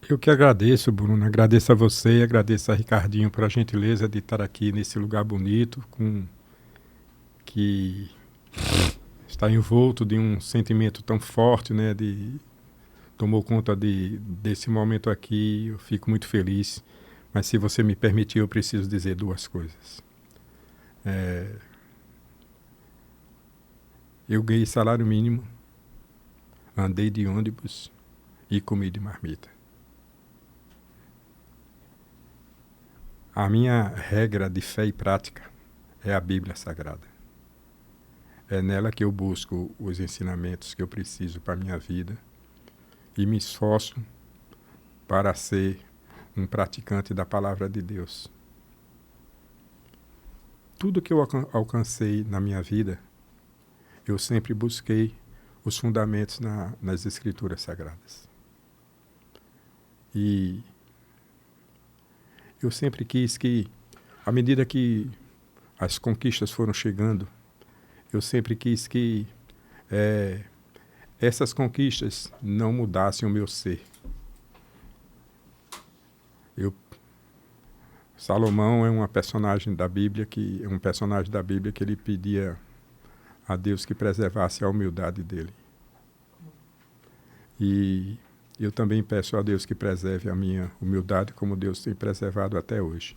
Eu que agradeço, Bruno. Agradeço a você, agradeço a Ricardinho por a gentileza de estar aqui nesse lugar bonito, que está envolto de um sentimento tão forte, né? Tomou conta desse momento aqui. Eu fico muito feliz. Mas se você me permitir, eu preciso dizer 2 coisas. Eu ganhei salário mínimo, andei de ônibus e comi de marmita. A minha regra de fé e prática é a Bíblia Sagrada. É nela que eu busco os ensinamentos que eu preciso para a minha vida e me esforço para ser um praticante da Palavra de Deus. Tudo que eu alcancei na minha vida, eu sempre busquei os fundamentos nas Escrituras Sagradas. E eu sempre quis que, à medida que as conquistas foram chegando, eu sempre quis que essas conquistas não mudassem o meu ser. Salomão é um personagem da Bíblia que ele pedia a Deus que preservasse a humildade dele. E eu também peço a Deus que preserve a minha humildade, como Deus tem preservado até hoje.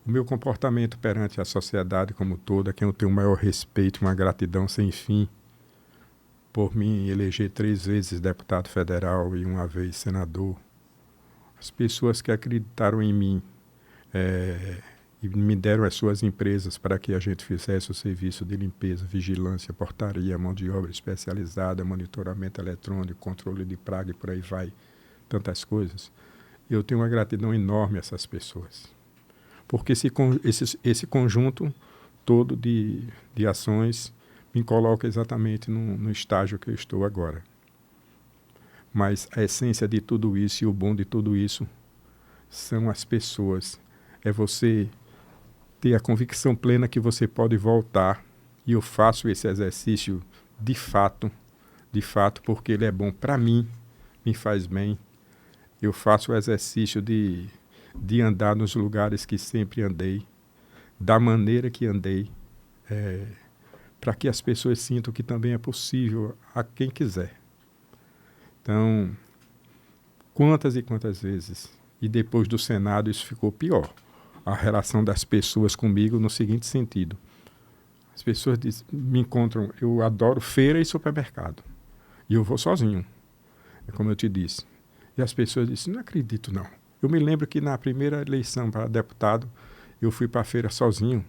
O meu comportamento perante a sociedade como toda, a quem eu tenho o maior respeito, uma gratidão sem fim, por mim eleger 3 vezes deputado federal e 1 vez senador. As pessoas que acreditaram em mim e me deram as suas empresas para que a gente fizesse o serviço de limpeza, vigilância, portaria, mão de obra especializada, monitoramento eletrônico, controle de praga e por aí vai, tantas coisas. Eu tenho uma gratidão enorme a essas pessoas. Porque esse conjunto todo de ações me coloca exatamente no estágio que eu estou agora. Mas a essência de tudo isso e o bom de tudo isso são as pessoas. É você ter a convicção plena que você pode voltar. E eu faço esse exercício de fato, porque ele é bom para mim, me faz bem. Eu faço o exercício de andar nos lugares que sempre andei, da maneira que andei, para que as pessoas sintam que também é possível a quem quiser. Então, quantas e quantas vezes, e depois do Senado isso ficou pior, a relação das pessoas comigo no seguinte sentido. As pessoas me encontram, eu adoro feira e supermercado, e eu vou sozinho, como eu te disse. E as pessoas dizem, não acredito não. Eu me lembro que na primeira eleição para deputado, eu fui para a feira sozinho,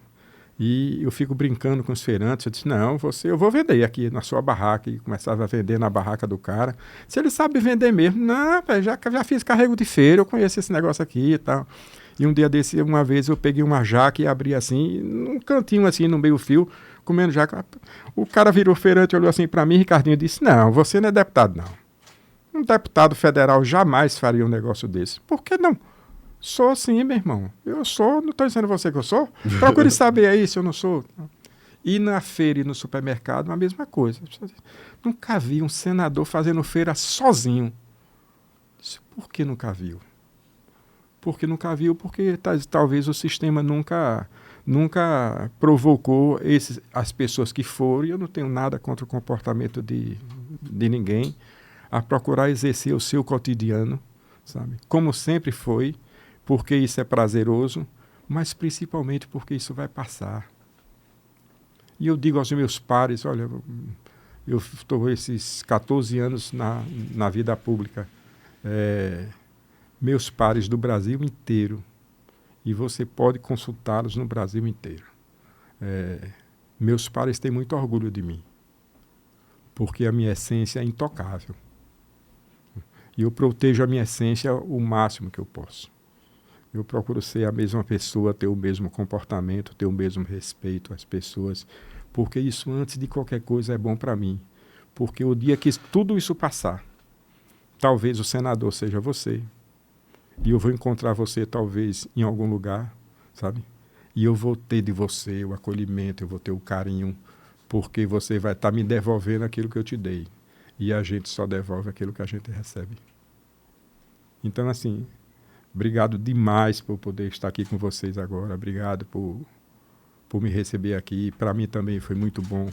e eu fico brincando com os feirantes. Eu disse, não, eu vou vender aqui na sua barraca. E começava a vender na barraca do cara. Se ele sabe vender mesmo, não, já fiz carrego de feira, eu conheço esse negócio aqui e tal. E um dia desse, uma vez, eu peguei uma jaca e abri assim, num cantinho assim, no meio fio, comendo jaca. O cara virou feirante, olhou assim para mim, Ricardinho, disse, não, você não é deputado, não. Um deputado federal jamais faria um negócio desse. Por que não? Sou sim, meu irmão. Eu sou, não estou dizendo você que eu sou. Procure saber aí se eu não sou. E na feira e no supermercado, a mesma coisa. Nunca vi um senador fazendo feira sozinho. Por que nunca viu? Porque nunca viu, porque talvez o sistema nunca provocou as pessoas que foram, e eu não tenho nada contra o comportamento de ninguém, a procurar exercer o seu cotidiano, sabe? Como sempre foi, porque isso é prazeroso, mas principalmente porque isso vai passar. E eu digo aos meus pares, olha, eu estou esses 14 anos na vida pública, meus pares do Brasil inteiro, e você pode consultá-los no Brasil inteiro. Meus pares têm muito orgulho de mim, porque a minha essência é intocável. E eu protejo a minha essência o máximo que eu posso. Eu procuro ser a mesma pessoa, ter o mesmo comportamento, ter o mesmo respeito às pessoas, porque isso, antes de qualquer coisa, é bom para mim. Porque o dia que tudo isso passar, talvez o senador seja você, e eu vou encontrar você, talvez, em algum lugar, sabe? E eu vou ter de você o acolhimento, eu vou ter o carinho, porque você vai estar me devolvendo aquilo que eu te dei. E a gente só devolve aquilo que a gente recebe. Então, assim, obrigado demais por poder estar aqui com vocês agora. Obrigado por me receber aqui. Para mim também foi muito bom.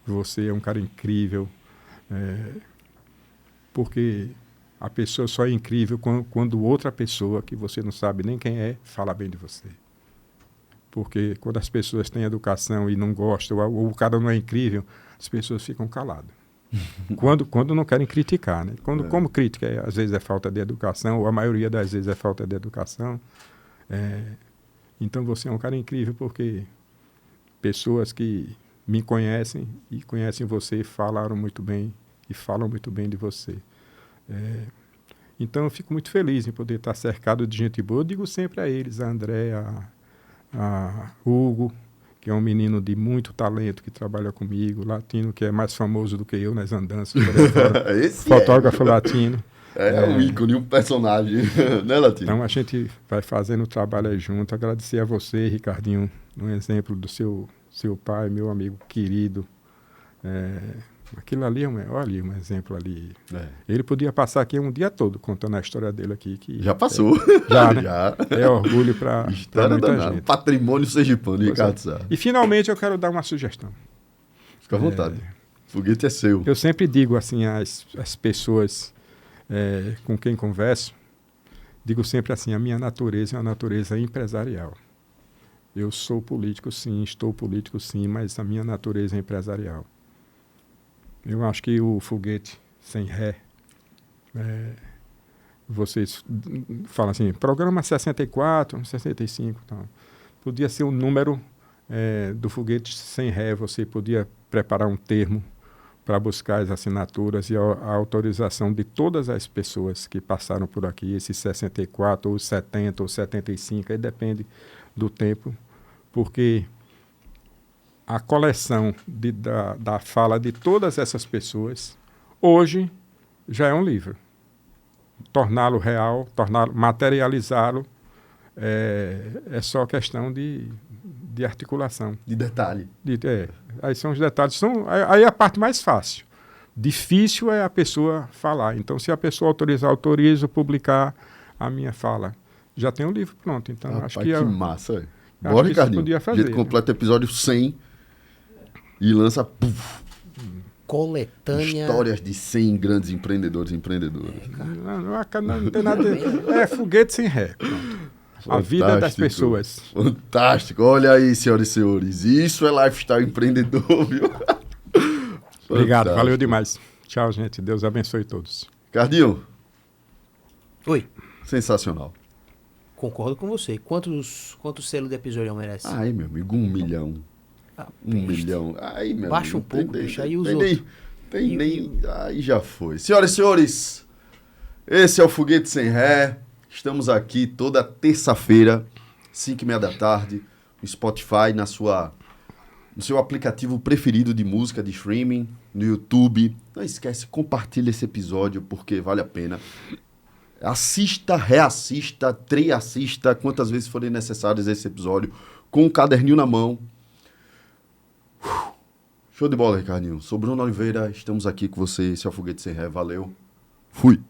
Você é um cara incrível. Porque a pessoa só é incrível quando outra pessoa, que você não sabe nem quem é, fala bem de você. Porque quando as pessoas têm educação e não gostam, ou o cara não é incrível, as pessoas ficam caladas. Quando não querem criticar, né? Como crítica, às vezes é falta de educação, ou a maioria das vezes é falta de educação. Então você é um cara incrível, porque pessoas que me conhecem e conhecem você falaram muito bem e falam muito bem de você. Então eu fico muito feliz em poder estar cercado de gente boa. Eu digo sempre a eles, a André, a Hugo, que é um menino de muito talento, que trabalha comigo, latino, que é mais famoso do que eu nas andanças. Fotógrafo latino. É um ícone, um personagem, né, Latino? Então a gente vai fazendo o trabalho aí junto. Agradecer a você, Ricardinho, um exemplo do seu pai, meu amigo querido. Aquilo ali olha um exemplo ali. Ele podia passar aqui um dia todo contando a história dele aqui. Que já passou. Já, né? Já. É orgulho para muita gente. Patrimônio sergipano, Ricardo Sá. E finalmente eu quero dar uma sugestão. Fica à vontade. Foguete é seu. Eu sempre digo assim às pessoas com quem converso, digo sempre assim, a minha natureza é uma natureza empresarial. Eu sou político sim, estou político sim, mas a minha natureza é empresarial. Eu acho que o foguete sem ré, vocês falam assim, programa 64, 65, então, podia ser o número do foguete sem ré, você podia preparar um termo para buscar as assinaturas e a autorização de todas as pessoas que passaram por aqui, esses 64, ou 70, ou 75, aí depende do tempo, porque a coleção da fala de todas essas pessoas, hoje, já é um livro. Torná-lo real, materializá-lo, é só questão de articulação. De detalhe. Aí são os detalhes. Aí é a parte mais fácil. Difícil é a pessoa falar. Então, se a pessoa autorizar, autorizo publicar a minha fala. Já tem um livro pronto. Então, Rapaz, acho que massa, velho. Bora, Ricardinho. Podia fazer, A gente completa o episódio 100 e lança Coletânea. histórias de 100 grandes empreendedores e empreendedoras. Não tem nada. É foguete sem ré. Pronto. A vida das pessoas. Fantástico. Olha aí, senhoras e senhores. Isso é lifestyle empreendedor, viu? Obrigado, Fantástico. valeu demais. Tchau, gente. Deus abençoe todos. Ricardinho, Oi, sensacional. concordo com você. Quantos selos de episódio merece? Ai, meu amigo, 1 milhão. Ah, 1 milhão. Ai, meu Baixa amigo, um pouco, tem bicho, nem- aí os tem outros. nem- Tem nem... Aí já foi. Senhoras e senhores, esse é o Foguete Sem Ré. Estamos aqui toda terça-feira, 5h30 da tarde, no Spotify, no seu aplicativo preferido de música, de streaming, no YouTube. Não esquece, compartilha esse episódio, porque vale a pena. Assista, reassista, treassista, quantas vezes forem necessárias esse episódio, com um caderninho na mão. Show de bola, Ricardinho. Sou Bruno Oliveira, estamos aqui com você. Esse é o Foguete Sem Ré. Valeu. Fui.